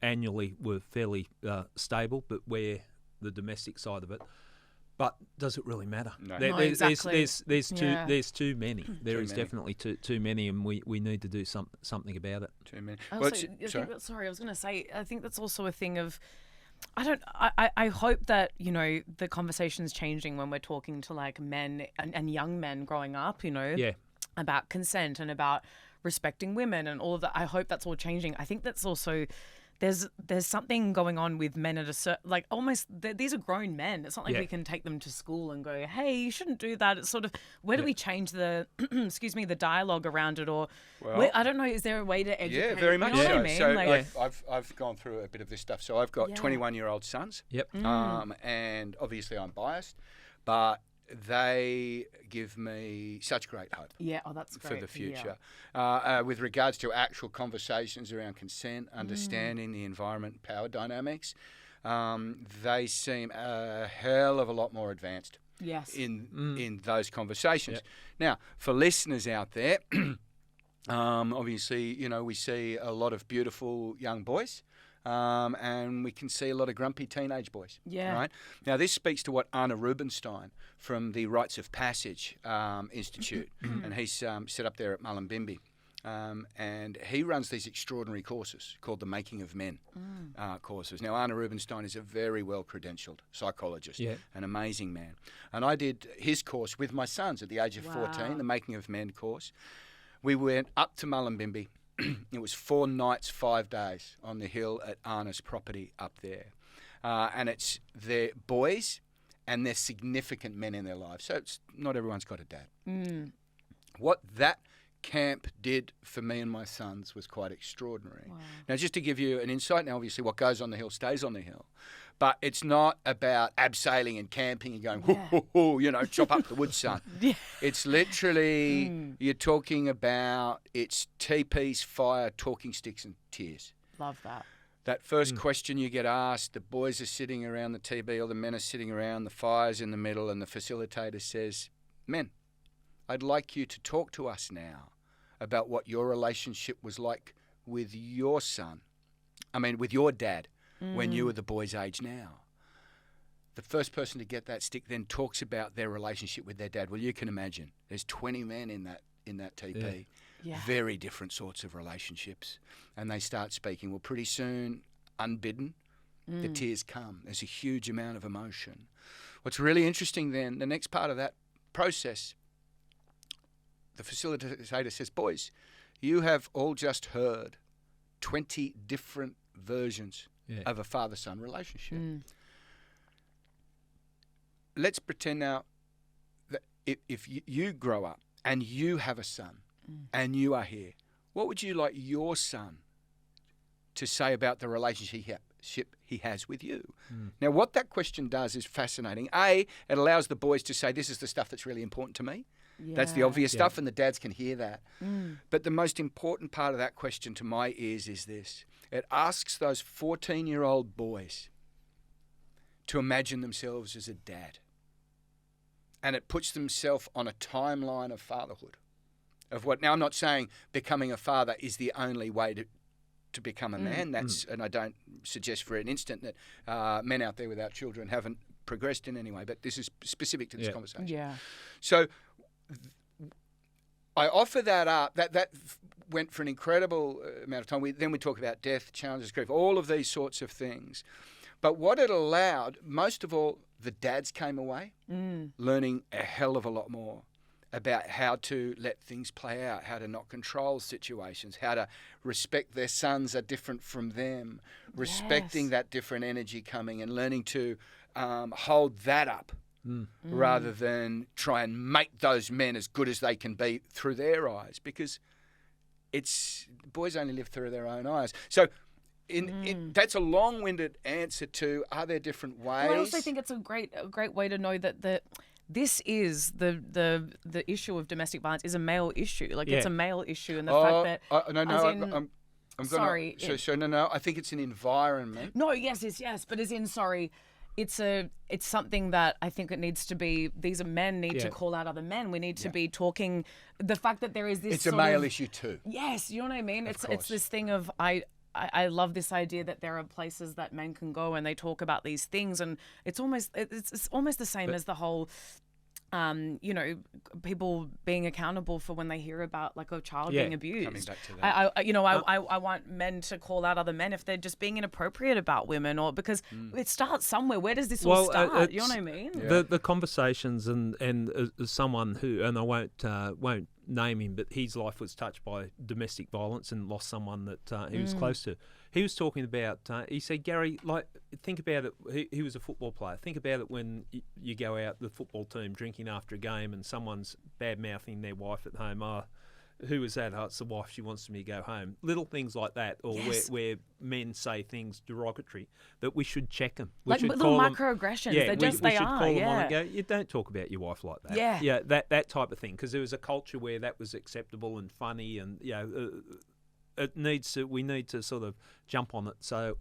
Speaker 1: annually were fairly stable, but where the domestic side of it. But does it really matter?
Speaker 2: No.
Speaker 3: Exactly.
Speaker 1: There's too many. There is definitely too many, and we need to do something about it.
Speaker 2: Too many.
Speaker 3: I was going to say, I think that's also a thing of, I hope that, the conversation's changing when we're talking to like men and young men growing up, about consent and about respecting women and all of that. I hope that's all changing. I think that's also, there's something going on with men at a certain, like almost, these are grown men. It's not like we can take them to school and go, hey, you shouldn't do that. It's sort of, where do we change the, the dialogue around it? Or, I don't know, is there a way to educate?
Speaker 2: Yeah, very much so.
Speaker 3: What I mean?
Speaker 2: So I've gone through a bit of this stuff. So I've got 21-year-old sons.
Speaker 1: Yep.
Speaker 2: And obviously I'm biased, but they give me such great hope.
Speaker 3: Yeah, that's great.
Speaker 2: For the future. With regards to actual conversations around consent, understanding the environment, power dynamics, they seem a hell of a lot more advanced in those conversations.
Speaker 1: Yep.
Speaker 2: Now, for listeners out there, obviously, we see a lot of beautiful young boys. And we can see a lot of grumpy teenage boys.
Speaker 3: Yeah.
Speaker 2: Right? Now, this speaks to what Anna Rubinstein from the Rites of Passage Institute, and he's set up there at Mullumbimby. And he runs these extraordinary courses called the Making of Men courses. Now, Anna Rubinstein is a very well-credentialed psychologist, an amazing man. And I did his course with my sons at the age of 14, the Making of Men course. We went up to Mullumbimby. It was 4 nights, 5 days on the hill at Anna's property up there. And it's their boys and their significant men in their lives. So it's not everyone's got a dad. What that camp did for me and my sons was quite extraordinary. Wow. Now, just to give you an insight, now obviously what goes on the hill stays on the hill. But it's not about abseiling and camping and going, chop up the wood, son. It's literally, you're talking about, it's teepees, fire, talking sticks and tears.
Speaker 3: Love that.
Speaker 2: That first question you get asked, the boys are sitting around the teepee, or the men are sitting around, the fire's in the middle, and the facilitator says, men, I'd like you to talk to us now about what your relationship was like with your with your dad. When you were the boy's age now. The first person to get that stick then talks about their relationship with their dad. Well, you can imagine, there's 20 men in that TP. Yeah. Very different sorts of relationships. And they start speaking. Well, pretty soon, unbidden, the tears come. There's a huge amount of emotion. What's really interesting then, the next part of that process, the facilitator says, boys, you have all just heard 20 different versions of a father-son relationship. Let's pretend now that if you grow up and you have a son and you are here, what would you like your son to say about the relationship he has with you? Now, what that question does is fascinating. A, it allows the boys to say, this is the stuff that's really important to me. That's the obvious stuff, and the dads can hear that. But the most important part of that question to my ears is this. It asks those 14-year-old boys to imagine themselves as a dad. And it puts themselves on a timeline of fatherhood. Now, I'm not saying becoming a father is the only way to become a man. And I don't suggest for an instant that men out there without children haven't progressed in any way, but this is specific to this conversation. Yeah. So I offer that up. That went for an incredible amount of time. Then we talk about death, challenges, grief, all of these sorts of things. But what it allowed, most of all, the dads came away learning a hell of a lot more about how to let things play out, how to not control situations, how to respect their sons are different from them, respecting that different energy coming and learning to hold that up rather than try and make those men as good as they can be through their eyes, because boys only live through their own eyes. So that's a long-winded answer to, are there different ways?
Speaker 3: Well, I also think it's a great way to know that this is the issue of domestic violence is a male issue. Like it's a male issue, and the fact that sorry.
Speaker 2: I think it's an environment.
Speaker 3: No, yes, but it's something that I think it needs to be. These men need to call out other men. We need to be talking. The fact that there is this.
Speaker 2: It's a male issue too.
Speaker 3: Yes, you know what I mean. It's this thing of I love this idea that there are places that men can go and they talk about these things, and it's almost the same as the whole, people being accountable for when they hear about like a child being abused.
Speaker 2: Coming back to that.
Speaker 3: I want men to call out other men if they're just being inappropriate about women, or because it starts somewhere. Where does this all start? You know what I mean?
Speaker 1: Yeah. The conversations and someone who, and I won't name him, but his life was touched by domestic violence and lost someone that he was close to. He was talking about, he said, Gary, like, think about it. He was a football player. Think about it when you go out, the football team, drinking after a game and someone's bad-mouthing their wife at home. Who is that? Oh, it's the wife. She wants me to go home. Little things like that, or where men say things derogatory, that we should check them.
Speaker 3: Like little microaggressions.
Speaker 1: Yeah,
Speaker 3: we should call them on
Speaker 1: and go, you don't talk about your wife like that.
Speaker 3: Yeah.
Speaker 1: That type of thing. Because there was a culture where that was acceptable and funny, and we need to sort of jump on it so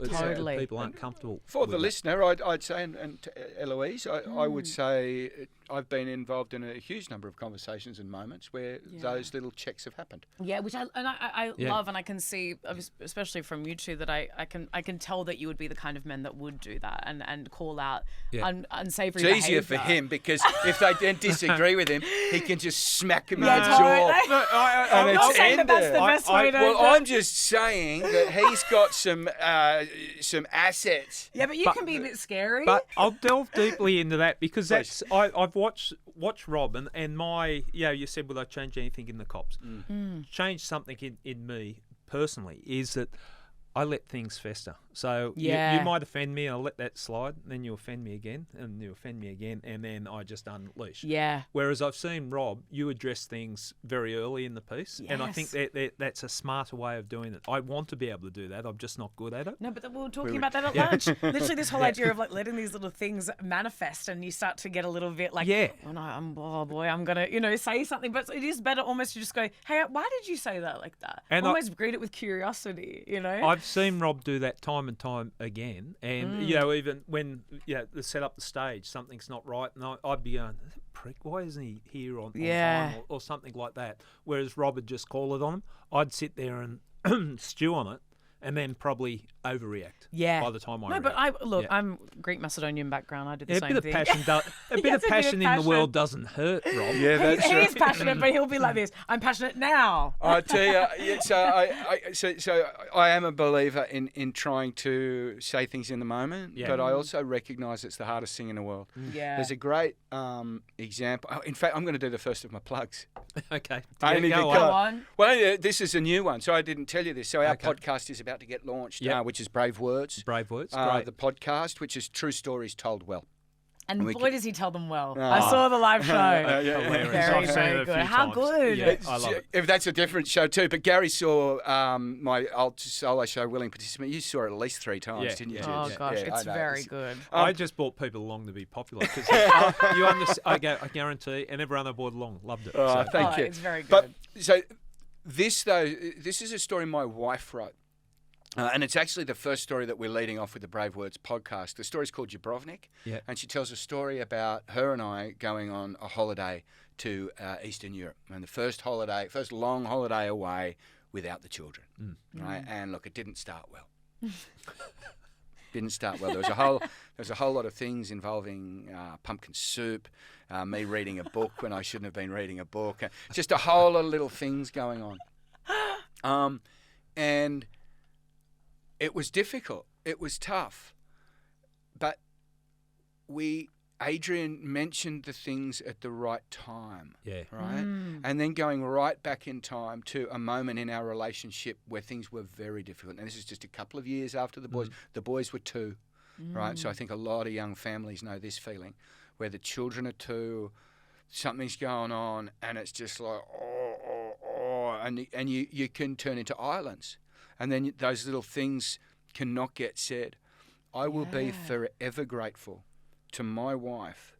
Speaker 1: people aren't comfortable.
Speaker 2: For the listener, I'd say, and to Eloise, I would say I've been involved in a huge number of conversations and moments where those little checks have happened.
Speaker 3: Yeah, which I love, and I can see, especially from you two, that I can tell that you would be the kind of men that would do that and call out unsavory behaviour.
Speaker 2: It's easier for him because if they then disagree with him, he can just smack him in the jaw.
Speaker 3: I'm not saying that's the best way to.
Speaker 2: Well, I'm just saying that he's got some assets.
Speaker 3: Yeah, but you can be a bit scary.
Speaker 1: But I'll delve deeply into that because I've watched Rob and my, you said, will I change anything in the cops? Change something in me personally is that I let things fester. So you might offend me, I'll let that slide, then you offend me again, and you offend me again, and then I just unleash.
Speaker 3: Yeah.
Speaker 1: Whereas I've seen Rob, you address things very early in the piece, and I think that's a smarter way of doing it. I want to be able to do that, I'm just not good at it.
Speaker 3: No, but we were talking about that at lunch. Literally this whole idea of like letting these little things manifest, and you start to get a little bit like, I'm going to, say something. But it is better almost to just go, hey, why did you say that like that? And almost greet it with curiosity,
Speaker 1: I've seen Rob do that time and time again, and even when they set up the stage, something's not right, and I'd be going, prick, why isn't he here on time or something like that? Whereas Rob would just call it on him. I'd sit there and stew on it, and then probably overreact. Yeah. By the time I react.
Speaker 3: But I'm Greek Macedonian background. I did the same
Speaker 1: thing. A bit of passion in the world doesn't hurt, Rob.
Speaker 2: Yeah, that's
Speaker 3: he is passionate, but he'll be like this. I'm passionate now.
Speaker 2: I tell you, so I am a believer in trying to say things in the moment, but I also recognise it's the hardest thing in the world.
Speaker 3: Yeah.
Speaker 2: There's a great example. In fact, I'm going to do the first of my plugs.
Speaker 1: Okay.
Speaker 3: Go on.
Speaker 2: Well, this is a new one, so I didn't tell you this. So our podcast is about to get launched, which is Brave Words.
Speaker 1: Brave Words, great.
Speaker 2: The podcast, which is True Stories Told Well.
Speaker 3: And boy, does he tell them well. I saw the live show. Very, very good. How good.
Speaker 1: Yeah, I love it.
Speaker 2: If that's a different show too. But Gary saw my old solo show, Willing Participant. You saw it at least 3 times, didn't you?
Speaker 3: Oh, gosh, it's very good.
Speaker 1: I just brought people along to be popular. Because I guarantee, and everyone I brought along loved it.
Speaker 2: Thank you.
Speaker 3: It's very good.
Speaker 2: But so this is a story my wife wrote. And it's actually the first story that we're leading off with the Brave Words podcast. The story's called Dubrovnik, and she tells a story about her and I going on a holiday to Eastern Europe, and the first long holiday away without the children. Right? And look, it didn't start well. There was a whole lot of things involving pumpkin soup, me reading a book when I shouldn't have been reading a book, just a whole lot of little things going on, and it was difficult. It was tough. Adrian mentioned the things at the right time.
Speaker 1: Yeah.
Speaker 2: Right? And then going right back in time to a moment in our relationship where things were very difficult. And this is just a couple of years after the boys. The boys were 2, right? So I think a lot of young families know this feeling where the children are 2, something's going on, and it's just like, and you can turn into islands. And then those little things cannot get said. I will be forever grateful to my wife.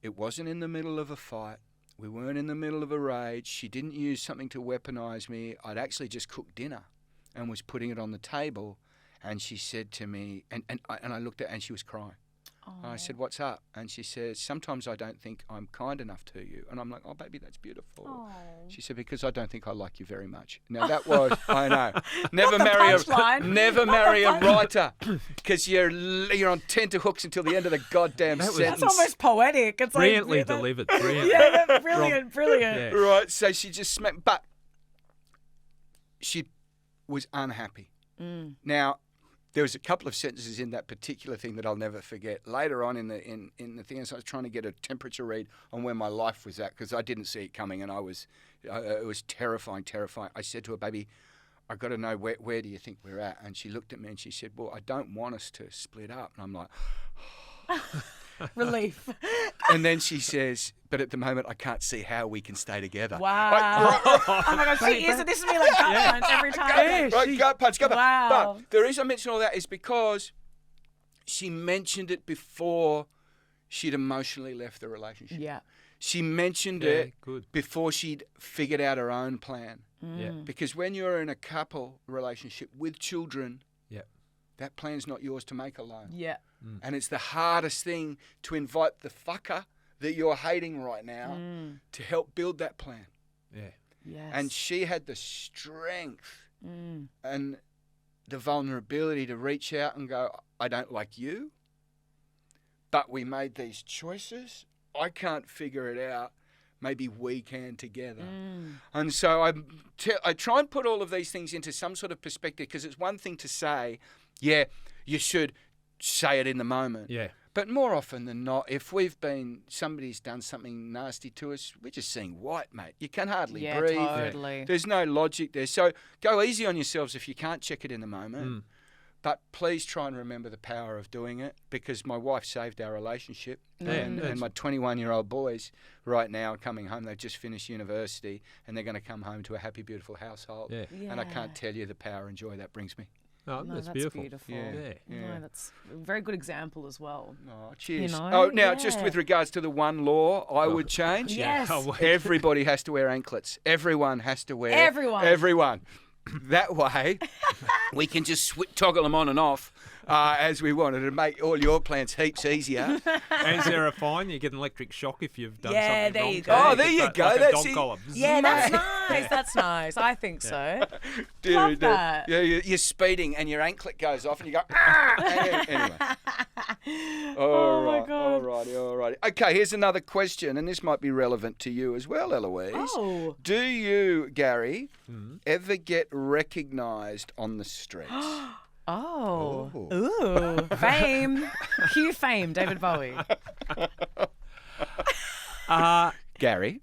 Speaker 2: It wasn't in the middle of a fight. We weren't in the middle of a rage. She didn't use something to weaponize me. I'd actually just cooked dinner and was putting it on the table. And she said to me, and I looked at her and she was crying. And I said, what's up? And she says, sometimes I don't think I'm kind enough to you. And I'm like, oh, baby, that's beautiful.
Speaker 3: Oh.
Speaker 2: She said, because I don't think I like you very much. Now, that was, I know, never marry a writer because you're on tenterhooks until the end of the goddamn sentence.
Speaker 3: That's almost poetic. It's
Speaker 1: Brilliantly
Speaker 3: like,
Speaker 1: delivered. Brilliant.
Speaker 3: Yeah, brilliant.
Speaker 1: Yeah.
Speaker 2: Right, so she just smacked, but she was unhappy. Now, there was a couple of sentences in that particular thing that I'll never forget. Later on in the thing, as I was trying to get a temperature read on where my life was at because I didn't see it coming, and it was terrifying. I said to her, baby, I got to know where do you think we're at? And she looked at me and she said, well, I don't want us to split up. And I'm like,
Speaker 3: relief.
Speaker 2: And then she says, but at the moment I can't see how we can stay together.
Speaker 3: Wow. Oh my God, she is. This is me like gut punch every time.
Speaker 2: Gut punch.
Speaker 3: Wow.
Speaker 2: But the reason I mention all that is because she mentioned it before she'd emotionally left the relationship.
Speaker 3: Yeah.
Speaker 2: She mentioned it before she'd figured out her own plan.
Speaker 1: Yeah.
Speaker 2: Because when you're in a couple relationship with children, that plan's not yours to make alone.
Speaker 3: Yeah.
Speaker 2: And it's the hardest thing to invite the fucker that you're hating right now to help build that plan.
Speaker 1: Yeah.
Speaker 3: Yes.
Speaker 2: And she had the strength and the vulnerability to reach out and go, I don't like you, but we made these choices. I can't figure it out. Maybe we can together. And so I try and put all of these things into some sort of perspective because it's one thing to say, yeah, you should say it in the moment.
Speaker 1: Yeah.
Speaker 2: But more often than not, if somebody's done something nasty to us, we're just seeing white, mate. You can hardly breathe.
Speaker 3: Totally.
Speaker 2: There's no logic there. So go easy on yourselves if you can't check it in the moment. But please try and remember the power of doing it because my wife saved our relationship. And my 21-year-old boys right now are coming home. They've just finished university and they're going to come home to a happy, beautiful household.
Speaker 1: Yeah.
Speaker 2: And I can't tell you the power and joy that brings me.
Speaker 1: Oh,
Speaker 3: No,
Speaker 1: that's
Speaker 3: beautiful.
Speaker 1: Yeah.
Speaker 3: No, that's a very good example as well.
Speaker 2: Oh, cheers.
Speaker 3: You know,
Speaker 2: now, just with regards to the one law I would change.
Speaker 3: Yes.
Speaker 2: Everybody has to wear anklets. Everyone has to wear.
Speaker 3: Everyone.
Speaker 2: That way, we can just toggle them on and off as we want. It'll make all your plans heaps easier.
Speaker 1: And is there a fine? You get an electric shock if you've done
Speaker 3: Yeah,
Speaker 1: something
Speaker 3: there
Speaker 1: wrong.
Speaker 3: you go.
Speaker 2: Oh, there you go.
Speaker 1: Like
Speaker 2: That's
Speaker 1: a dog collar.
Speaker 3: Yeah, that's nice. That's nice. I think so. Love that.
Speaker 2: Yeah, you're speeding and your anklet goes off and you go, ah! Anyway.
Speaker 3: My God.
Speaker 2: All righty. Okay, here's another question, and this might be relevant to you as well, Eloise.
Speaker 3: Oh.
Speaker 2: Do you, Gary, ever get recognised on the streets?
Speaker 3: Oh. Ooh. Fame. Cue fame, David Bowie.
Speaker 2: Gary?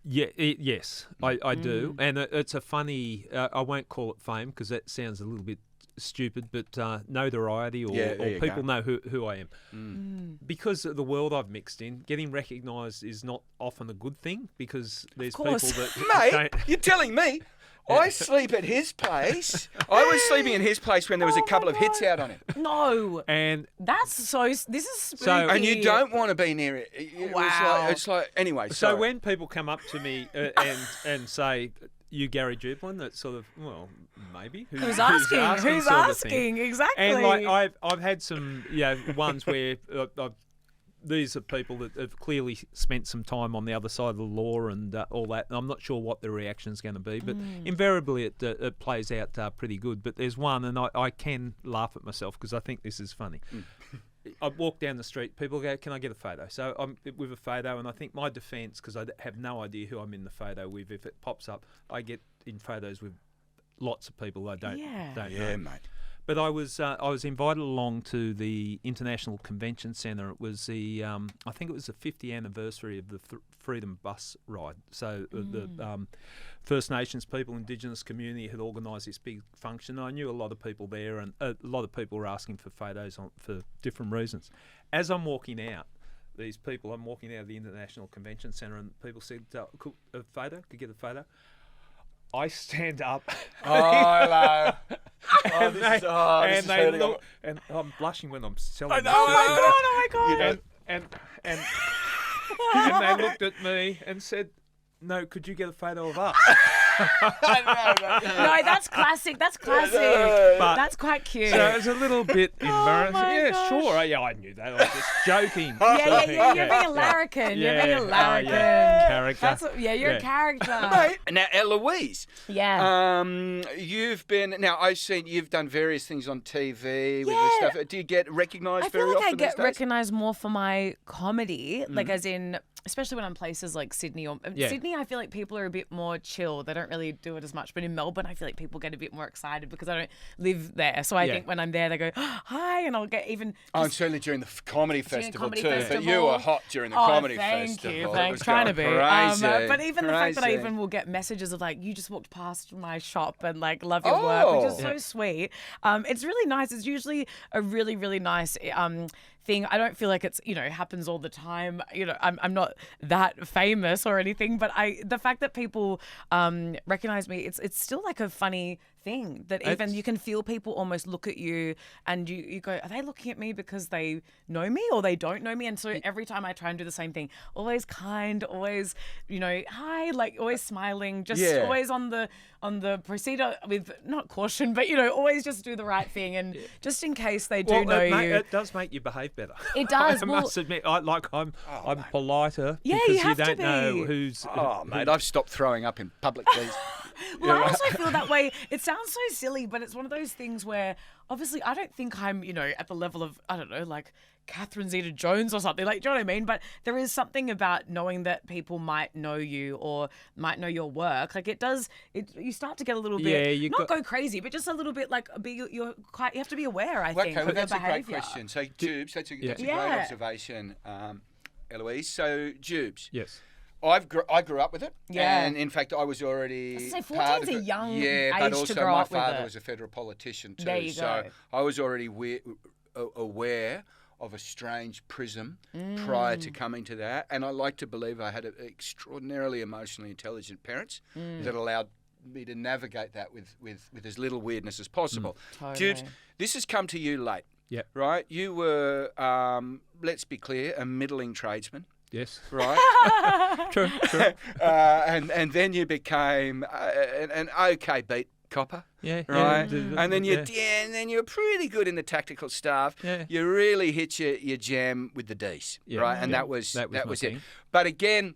Speaker 1: Yeah, yes, I do. And it's a funny, I won't call it fame because that sounds a little bit stupid, but notoriety or people know who I am. Because of the world I've mixed in, getting recognised is not often a good thing because there's people that...
Speaker 2: Mate, you're telling me? I sleep at his place. I was sleeping in his place when there was a couple of hits out on him.
Speaker 3: No.
Speaker 1: And
Speaker 3: that's so... This is spooky.
Speaker 2: And you don't want to be near it. It's like anyway.
Speaker 1: So when people come up to me and say, you Gary Jubelin, that's sort of, well, maybe. Who's
Speaker 3: asking? Who's
Speaker 1: sort of
Speaker 3: asking? Exactly.
Speaker 1: And like I've had some ones where these are people that have clearly spent some time on the other side of the law and all that. And I'm not sure what the reaction's going to be, but invariably it plays out pretty good. But there's one, and I can laugh at myself because I think this is funny. I walk down the street, people go, can I get a photo? So I'm with a photo, and I think my defence, because I have no idea who I'm in the photo with, if it pops up, I get in photos with lots of people I don't know.
Speaker 2: Yeah, mate.
Speaker 1: But I was invited along to the International Convention Centre. It was I think it was the 50th anniversary of the Freedom Bus Ride. So the First Nations people, Indigenous community had organised this big function. I knew a lot of people there, and a lot of people were asking for photos for different reasons. As I'm walking out, I'm walking out of the International Convention Centre, and people said, could get a photo. I stand up.
Speaker 2: Oh, hello.
Speaker 1: And they look, and I'm blushing when I'm selling.
Speaker 3: Oh my god!
Speaker 1: And they looked at me and said, "No, could you get a photo of us?"
Speaker 3: No, that's classic. That's classic.
Speaker 1: But-
Speaker 3: That's quite cute.
Speaker 1: So it's a little bit embarrassing.
Speaker 3: my
Speaker 1: Yeah,
Speaker 3: gosh.
Speaker 1: sure. Yeah, I knew that. I was just joking.
Speaker 3: Yeah. You're being a larrikin. You're being a larrikin.
Speaker 1: Character.
Speaker 3: That's you're a character.
Speaker 2: Mate, now, Eloise,
Speaker 3: Yeah.
Speaker 2: you've been... Now, I've seen you've done various things on TV with
Speaker 3: Yeah.
Speaker 2: this stuff. Do you get recognised
Speaker 3: I
Speaker 2: very
Speaker 3: feel like
Speaker 2: often
Speaker 3: I get
Speaker 2: these days?
Speaker 3: recognised more for my comedy, like as in, especially when I'm places like Sydney or
Speaker 1: Yeah.
Speaker 3: Sydney. I feel like people are a bit more chill. They don't really do it as much. But in Melbourne, I feel like people get a bit more excited because I don't live there. So I think when I'm there, they go, hi, and I'll get even.
Speaker 2: Oh, and certainly during the comedy
Speaker 3: During the
Speaker 2: festival
Speaker 3: comedy
Speaker 2: too. But
Speaker 3: festival.
Speaker 2: you were hot during the comedy
Speaker 3: thank
Speaker 2: festival.
Speaker 3: you.
Speaker 2: It
Speaker 3: Thanks.
Speaker 2: was
Speaker 3: Trying to
Speaker 2: going
Speaker 3: be.
Speaker 2: crazy.
Speaker 3: But even the fact that I
Speaker 2: Crazy.
Speaker 3: even will get messages of like, you just walked past my shop and like love your work, which is so sweet. It's really nice. It's usually a really, really nice thing. I don't feel like it's, happens all the time. I'm not that famous or anything, but the fact that people recognize me, it's still like a funny thing that even you can feel people almost look at you and you go, are they looking at me because they know me or they don't know me? And so every time I try and do the same thing, always kind, always, hi, like always smiling, just always on the procedure with not caution, but always just do the right thing, and just in case they do know you.
Speaker 1: It does make you behave better.
Speaker 3: It does.
Speaker 1: I must admit, I'm politer
Speaker 3: Yeah,
Speaker 1: because
Speaker 3: you have to
Speaker 1: don't know
Speaker 3: be.
Speaker 1: who's.
Speaker 2: Oh, mate, I've stopped throwing up in public these.
Speaker 3: Well, I also feel that way. It sounds so silly, but it's one of those things where obviously I don't think I'm, at the level of, I don't know, like Catherine Zeta-Jones or something. Like, do you know what I mean? But there is something about knowing that people might know you or might know your work. Like you start to get a little bit, go crazy, but just a little bit like you have to be aware, I think,
Speaker 2: Okay,
Speaker 3: of
Speaker 2: well,
Speaker 3: your
Speaker 2: that's a great
Speaker 3: behaviour.
Speaker 2: question. So, Jubes, that's a great
Speaker 3: Yeah.
Speaker 2: observation, Eloise. So, Jubes.
Speaker 1: Yes.
Speaker 2: I grew up with it,
Speaker 3: Yeah.
Speaker 2: and in fact, I was already.
Speaker 3: I was gonna say,
Speaker 2: part
Speaker 3: 14's
Speaker 2: of
Speaker 3: a
Speaker 2: it.
Speaker 3: young
Speaker 2: Yeah, but
Speaker 3: age to
Speaker 2: also
Speaker 3: grow
Speaker 2: my
Speaker 3: up with
Speaker 2: father
Speaker 3: it.
Speaker 2: was a federal politician too,
Speaker 3: There you
Speaker 2: so
Speaker 3: go.
Speaker 2: I was already aware of a strange prism prior to coming to that, and I like to believe I had extraordinarily emotionally intelligent parents that allowed me to navigate that with as little weirdness as possible.
Speaker 3: Totally.
Speaker 2: Jubes, this has come to you late.
Speaker 1: Yep.
Speaker 2: Right? You were, let's be clear, a middling tradesman.
Speaker 1: Yes.
Speaker 2: Right?
Speaker 1: True.
Speaker 2: And then you became an okay beat copper.
Speaker 1: Yeah.
Speaker 2: Right,
Speaker 1: Yeah.
Speaker 2: and then and then you're pretty good in the tactical stuff.
Speaker 1: Yeah.
Speaker 2: You really hit your jam with the D's,
Speaker 1: Yeah.
Speaker 2: right? And
Speaker 1: Yeah.
Speaker 2: that was
Speaker 1: my
Speaker 2: it.
Speaker 1: thing.
Speaker 2: But again,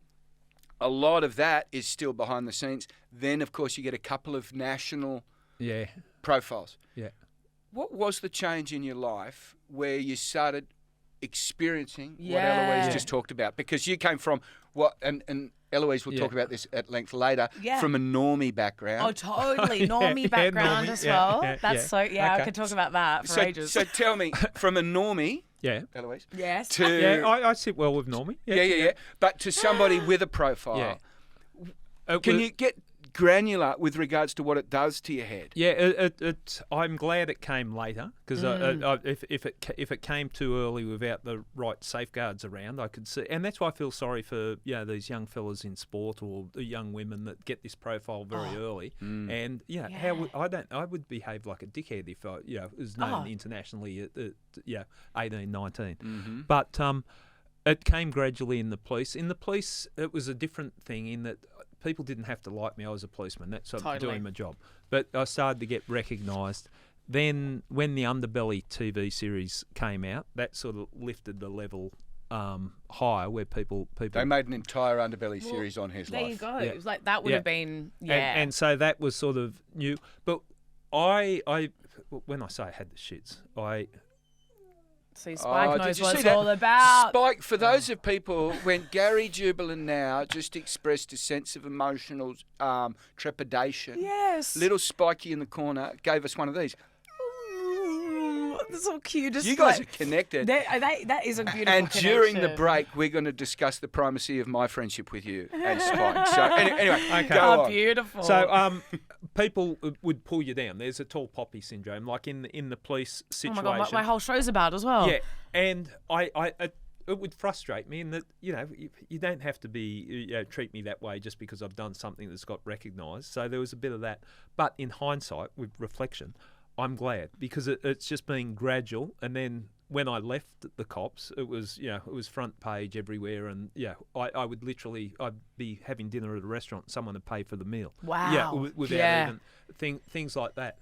Speaker 2: a lot of that is still behind the scenes. Then, of course, you get a couple of national
Speaker 1: Yeah.
Speaker 2: profiles.
Speaker 1: Yeah.
Speaker 2: What was the change in your life where you started experiencing what
Speaker 3: Yeah.
Speaker 2: Eloise just talked about? Because you came from and Eloise will talk about this at length later,
Speaker 3: Yeah.
Speaker 2: from a normie background.
Speaker 3: Oh, totally. Normie background
Speaker 1: normie.
Speaker 3: as
Speaker 1: Yeah,
Speaker 3: well.
Speaker 1: yeah,
Speaker 3: That's
Speaker 1: yeah.
Speaker 3: so, I
Speaker 1: Okay.
Speaker 3: could talk about that for ages.
Speaker 2: So tell me, from a normie,
Speaker 1: Yeah.
Speaker 2: Eloise,
Speaker 3: Yes.
Speaker 2: to
Speaker 1: Yeah. I sit well with Normie.
Speaker 2: yeah, but to somebody with a profile, can you get granular with regards to what it does to your head?
Speaker 1: Yeah, I'm glad it came later because if it came too early without the right safeguards around, I could see, and that's why I feel sorry for these young fellas in sport or the young women that get this profile very early, and I would behave like a dickhead if I was known internationally at 18, 19, but it came gradually in the police. In the police, it was a different thing in that people didn't have to like me. I was a policeman. That's doing my job. But I started to get recognised. Then when the Underbelly TV series came out, that sort of lifted the level higher where people...
Speaker 2: They made an entire Underbelly series on his
Speaker 3: There
Speaker 2: life.
Speaker 3: you go.
Speaker 1: Yeah.
Speaker 3: It was like that would have been,
Speaker 1: And so that was sort of new. But I when I say I had the shits,
Speaker 3: See, Spike knows
Speaker 2: did you
Speaker 3: what
Speaker 2: see
Speaker 3: it's
Speaker 2: that?
Speaker 3: all about.
Speaker 2: Spike, for those of people, when Gary Jubelin now just expressed a sense of emotional trepidation,
Speaker 3: Yes.
Speaker 2: little Spikey in the corner gave us one of these.
Speaker 3: so cute. Just
Speaker 2: You guys
Speaker 3: like,
Speaker 2: are connected.
Speaker 3: That is a beautiful
Speaker 2: And during the
Speaker 3: connection.
Speaker 2: break, we're going to discuss the primacy of my friendship with you and Spike. So anyway,
Speaker 1: Okay.
Speaker 2: go
Speaker 3: Oh,
Speaker 2: on.
Speaker 3: beautiful.
Speaker 1: So people would pull you down. There's a tall poppy syndrome, like in the police
Speaker 3: oh
Speaker 1: situation.
Speaker 3: my God, my whole show's about as well.
Speaker 1: Yeah, and it would frustrate me in that, you don't have to be, treat me that way just because I've done something that's got recognised. So there was a bit of that. But in hindsight, with reflection, I'm glad because it's just been gradual. And then when I left the cops, it was front page everywhere. And I would literally, I'd be having dinner at a restaurant, someone would pay for the meal.
Speaker 3: Wow.
Speaker 1: Yeah, without even things like that.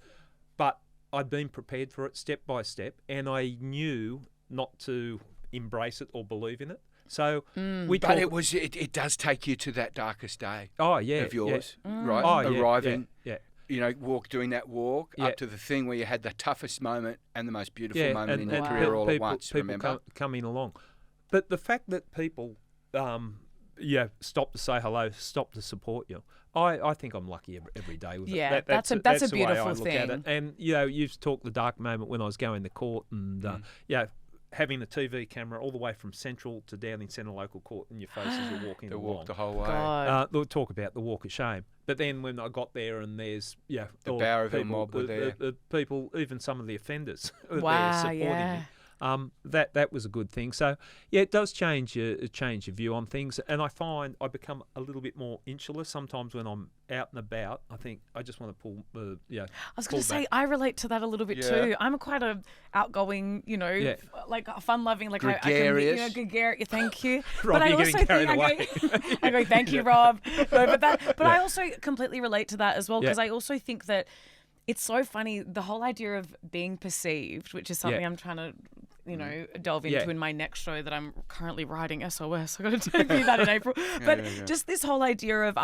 Speaker 1: But I'd been prepared for it step by step, and I knew not to embrace it or believe in it. So
Speaker 2: But it does take you to that darkest day
Speaker 1: of
Speaker 2: yours, right?
Speaker 1: Oh, yeah,
Speaker 2: Arriving,
Speaker 1: yeah.
Speaker 2: doing that walk
Speaker 1: Yeah.
Speaker 2: up to the thing where you had the toughest moment and the most beautiful
Speaker 1: Yeah,
Speaker 2: moment in your
Speaker 1: and
Speaker 2: career all at
Speaker 1: people,
Speaker 2: once.
Speaker 1: people
Speaker 2: Remember?
Speaker 1: coming along. But the fact that people, stop to say hello, stop to support you, I think I'm lucky every day with
Speaker 3: Yeah,
Speaker 1: it.
Speaker 3: that's a
Speaker 1: the way I
Speaker 3: beautiful
Speaker 1: look at
Speaker 3: thing.
Speaker 1: it. And you've talked the dark moment when I was going to court, and having the TV camera all the way from Central to down in Centre Local Court in your face as you're walking
Speaker 2: The
Speaker 1: along.
Speaker 2: walk the whole way.
Speaker 3: God.
Speaker 1: We'll talk about the walk of shame. But then when I got there and there's
Speaker 2: The
Speaker 1: all
Speaker 2: Bowerville
Speaker 1: people,
Speaker 2: mob were there.
Speaker 1: people, even some of the offenders were
Speaker 3: Wow,
Speaker 1: there supporting
Speaker 3: yeah.
Speaker 1: me. That was a good thing. So it does change your view on things, and I find I become a little bit more insular sometimes when I'm out and about. I think I just want to pull
Speaker 3: I was going to say, I relate to that a little bit
Speaker 2: Yeah.
Speaker 3: too. I'm quite a outgoing, like fun-loving, like
Speaker 2: Gregarious.
Speaker 3: I can be, gregarious. Thank you.
Speaker 1: Rob,
Speaker 3: but I
Speaker 1: you're
Speaker 3: also
Speaker 1: getting carried
Speaker 3: I go, thank you, Rob. No, but I also completely relate to that as well, because
Speaker 1: Yeah.
Speaker 3: I also think that it's so funny, the whole idea of being perceived, which is something
Speaker 1: Yeah.
Speaker 3: I'm trying to, delve into
Speaker 1: Yeah.
Speaker 3: in my next show that I'm currently writing, SOS. I've got to do that in April. But just this whole idea of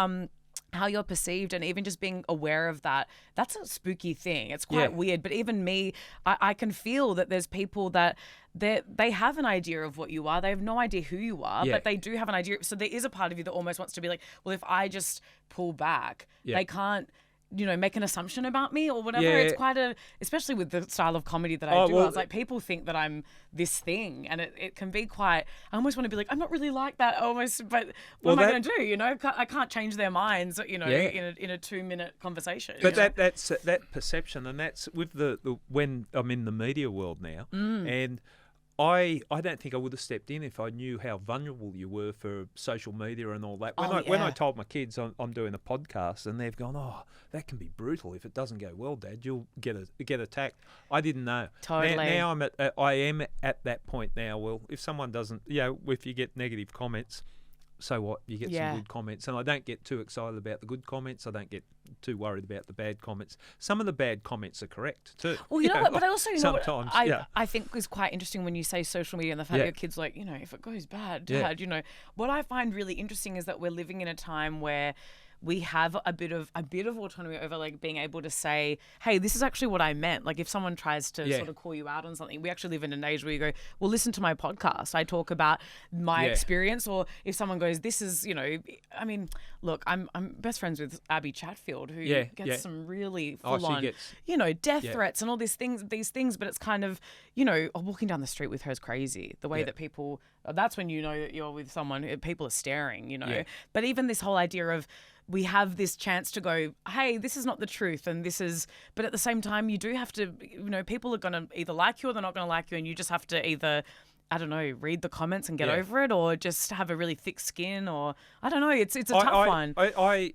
Speaker 3: how you're perceived, and even just being aware of that's a spooky thing. It's quite weird. But even me, I can feel that there's people that they have an idea of what you are. They have no idea who you are, but they do have an idea. So there is a part of you that almost wants to be like, well, if I just pull back, they can't make an assumption about me or whatever.
Speaker 1: Yeah.
Speaker 3: It's quite especially with the style of comedy that I do. I was like, people think that I'm this thing, and it can be quite, I almost want to be like, I'm not really like that almost, but what am I going to do? I can't change their minds, in a 2-minute conversation.
Speaker 1: But that's that perception, and that's with the when I'm in the media world now, and I don't think I would have stepped in if I knew how vulnerable you were for social media and all that. When I told my kids I'm doing a podcast, and they've gone, oh, that can be brutal. If it doesn't go well, Dad, you'll get attacked. I didn't know.
Speaker 3: Totally.
Speaker 1: Now I am at that point now. Well, if someone doesn't, if you get negative comments, so what? You get some good comments, and I don't get too excited about the good comments. I don't get too worried about the bad comments. Some of the bad comments are correct too.
Speaker 3: Well, you know what? But I also,
Speaker 1: sometimes,
Speaker 3: I think is quite interesting when you say social media and the fact that your kids like, if it goes bad, Dad, what I find really interesting is that we're living in a time where we have a bit of autonomy over like being able to say, hey, this is actually what I meant. Like if someone tries to sort of call you out on something, we actually live in an age where you go, well, listen to my podcast. I talk about my experience. Or if someone goes, this is, I mean, look, I'm best friends with Abby Chatfield, who gets some really full on, death threats and all these things. But it's kind of, walking down the street with her is crazy. The way that people, that's when you know that you're with someone, people are staring, But even this whole idea of, we have this chance to go, hey, this is not the truth, and this is, but at the same time, you do have to, people are going to either like you or they're not going to like you, and you just have to either, I don't know, read the comments and get over it, or just have a really thick skin, or I don't know. It's a tough one.
Speaker 1: I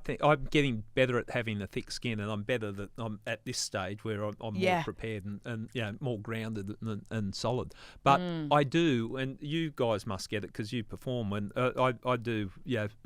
Speaker 1: think I'm getting better at having a thick skin, and I'm better that I'm at this stage where I'm more prepared and more grounded and solid. But I do, and you guys must get it because you perform. When I do,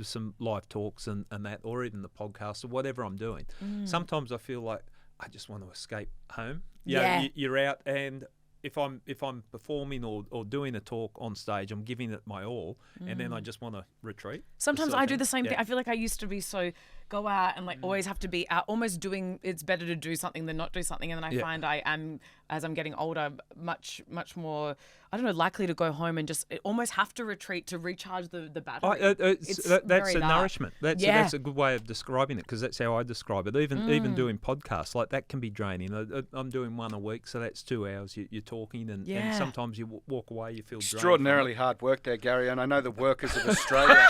Speaker 1: some live talks and that, or even the podcast or whatever I'm doing. Sometimes I feel like I just want to escape home. You're out and. If I'm performing or doing a talk on stage, I'm giving it my all, and then I just want to retreat.
Speaker 3: Sometimes I do the same thing. I feel like I used to be so go out and like always have to be out, almost doing. It's better to do something than not do something, and then I find I am as I'm getting older, much more, I don't know, likely to go home and just almost have to retreat to recharge the battery.
Speaker 1: That's
Speaker 3: very
Speaker 1: a
Speaker 3: that.
Speaker 1: nourishment. That's a good way of describing it, because that's how I describe it. Even doing podcasts, like that can be draining. I'm doing one a week, so that's 2 hours you're talking, and sometimes you walk away, you feel
Speaker 2: extraordinarily hard work there, Gary, and I know the workers of Australia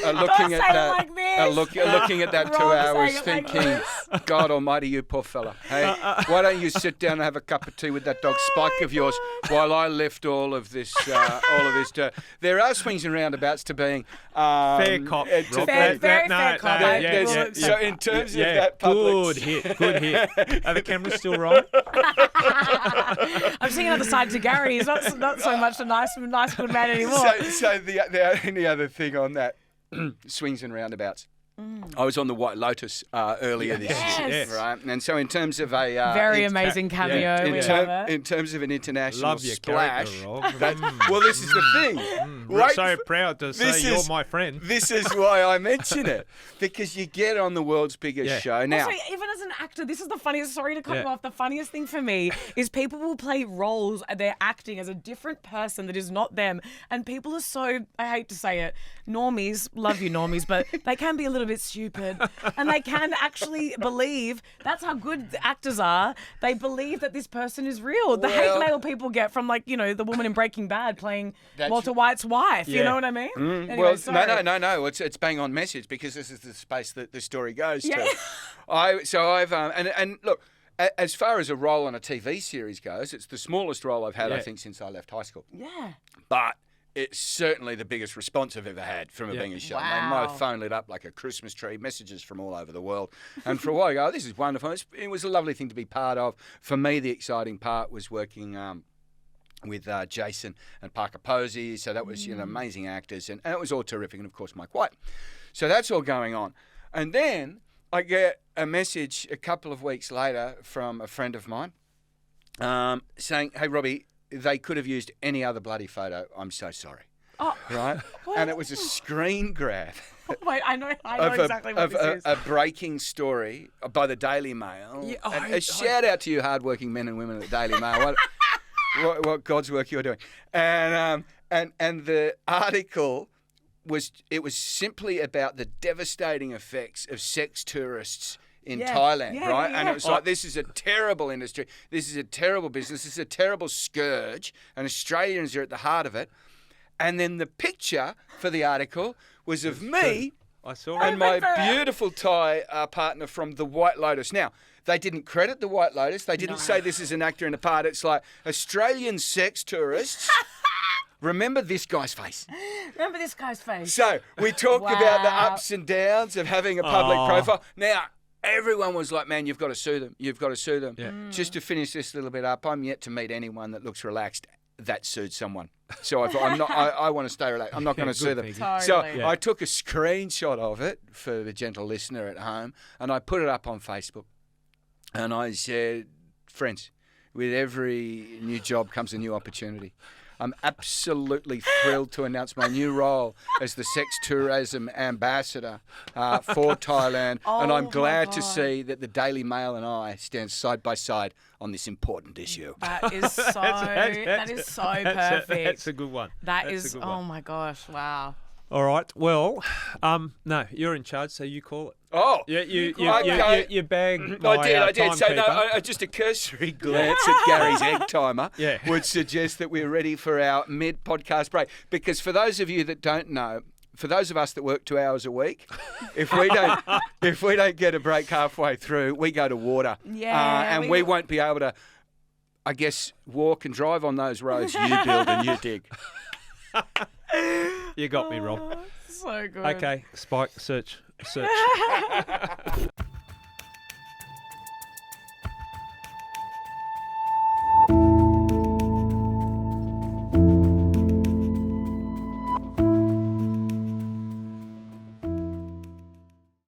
Speaker 2: are looking at that. Looking at that 2 hours, thinking, God Almighty, you poor fella. Hey, why don't you sit down and have a cup of tea with that dog Spike of yours while I lift all of this dirt. There are swings and roundabouts to being
Speaker 1: fair cop.
Speaker 3: Very fair cop.
Speaker 2: So in terms of that public...
Speaker 1: Good hit. Are the cameras still rolling?
Speaker 3: I'm seeing another side to Gary. He's not so much a nice good man anymore.
Speaker 2: So the only other thing on that, swings and roundabouts. I was on the White Lotus earlier this year, right? And so in terms of a...
Speaker 3: very amazing cameo.
Speaker 2: In terms of an international
Speaker 1: Love your
Speaker 2: splash...
Speaker 1: Rob.
Speaker 2: well, this is the thing.
Speaker 1: We're so proud to say you're my friend.
Speaker 2: This is why I mention it, because you get on the world's biggest show. Now,
Speaker 3: also, even as an actor, this is the funniest... Sorry to cut you off. The funniest thing for me is people will play roles, they're acting as a different person that is not them. And people are so, I hate to say it, normies, love you normies, but they can be a little bit stupid, and they can actually believe, that's how good the actors are, they believe that this person is real. The hate mail people get from, like, you know, the woman in Breaking Bad playing Walter White's wife, you know what I mean? Anyway,
Speaker 2: well,
Speaker 3: sorry.
Speaker 2: no, it's bang on message, because this is the space that the story goes to. I've look, as far as a role on a TV series goes, it's the smallest role I've had, I think, since I left high school.
Speaker 3: Yeah.
Speaker 2: But it's certainly the biggest response I've ever had from it being a show.
Speaker 3: Wow.
Speaker 2: My phone lit up like a Christmas tree, messages from all over the world. And for a while ago, this is wonderful. It was a lovely thing to be part of. For me, the exciting part was working with Jason and Parker Posey. So that was, amazing actors. And it was all terrific. And, of course, Mike White. So that's all going on. And then I get a message a couple of weeks later from a friend of mine saying, hey, Robbie, they could have used any other bloody photo. I'm so sorry. Oh, right? And it was a screen grab.
Speaker 3: Wait, I know exactly what this is.
Speaker 2: A breaking story by the Daily Mail. Yeah, a shout out to you hardworking men and women at the Daily Mail. What God's work you're doing. And the article was simply about the devastating effects of sex tourists in Thailand, right? And it was like, this is a terrible industry. This is a terrible business. This is a terrible scourge. And Australians are at the heart of it. And then the picture for the article was of me and my beautiful Thai partner from the White Lotus. Now, they didn't credit the White Lotus. They didn't say this is an actor in a part. It's like Australian sex tourists. Remember this guy's face.
Speaker 3: Remember this guy's face.
Speaker 2: So we talked about the ups and downs of having a public profile. Now, everyone was like, man, you've got to sue them. You've got to sue them. Yeah. Just to finish this little bit up, I'm yet to meet anyone that looks relaxed that sued someone. So I want to stay relaxed. I'm not going to sue them.
Speaker 3: Totally.
Speaker 2: So I took a screenshot of it for the gentle listener at home, and I put it up on Facebook. And I said, friends, with every new job comes a new opportunity. I'm absolutely thrilled to announce my new role as the sex tourism ambassador for Thailand. And I'm glad to see that the Daily Mail and I stand side by side on this important issue.
Speaker 3: That is so perfect.
Speaker 1: That's a good one.
Speaker 3: That's oh my gosh, wow.
Speaker 1: All right. Well, no, you're in charge, so you call it.
Speaker 2: Oh,
Speaker 1: yeah, you bag.
Speaker 2: I did. So just a cursory glance at Gary's egg timer would suggest that we're ready for our mid-podcast break. Because for those of you that don't know, for those of us that work 2 hours a week, if we don't get a break halfway through, we go to water.
Speaker 3: Yeah,
Speaker 2: and we won't be able to, I guess, walk and drive on those roads you build and you dig.
Speaker 1: You got me, Rob.
Speaker 3: So good.
Speaker 1: Okay, Spike, search.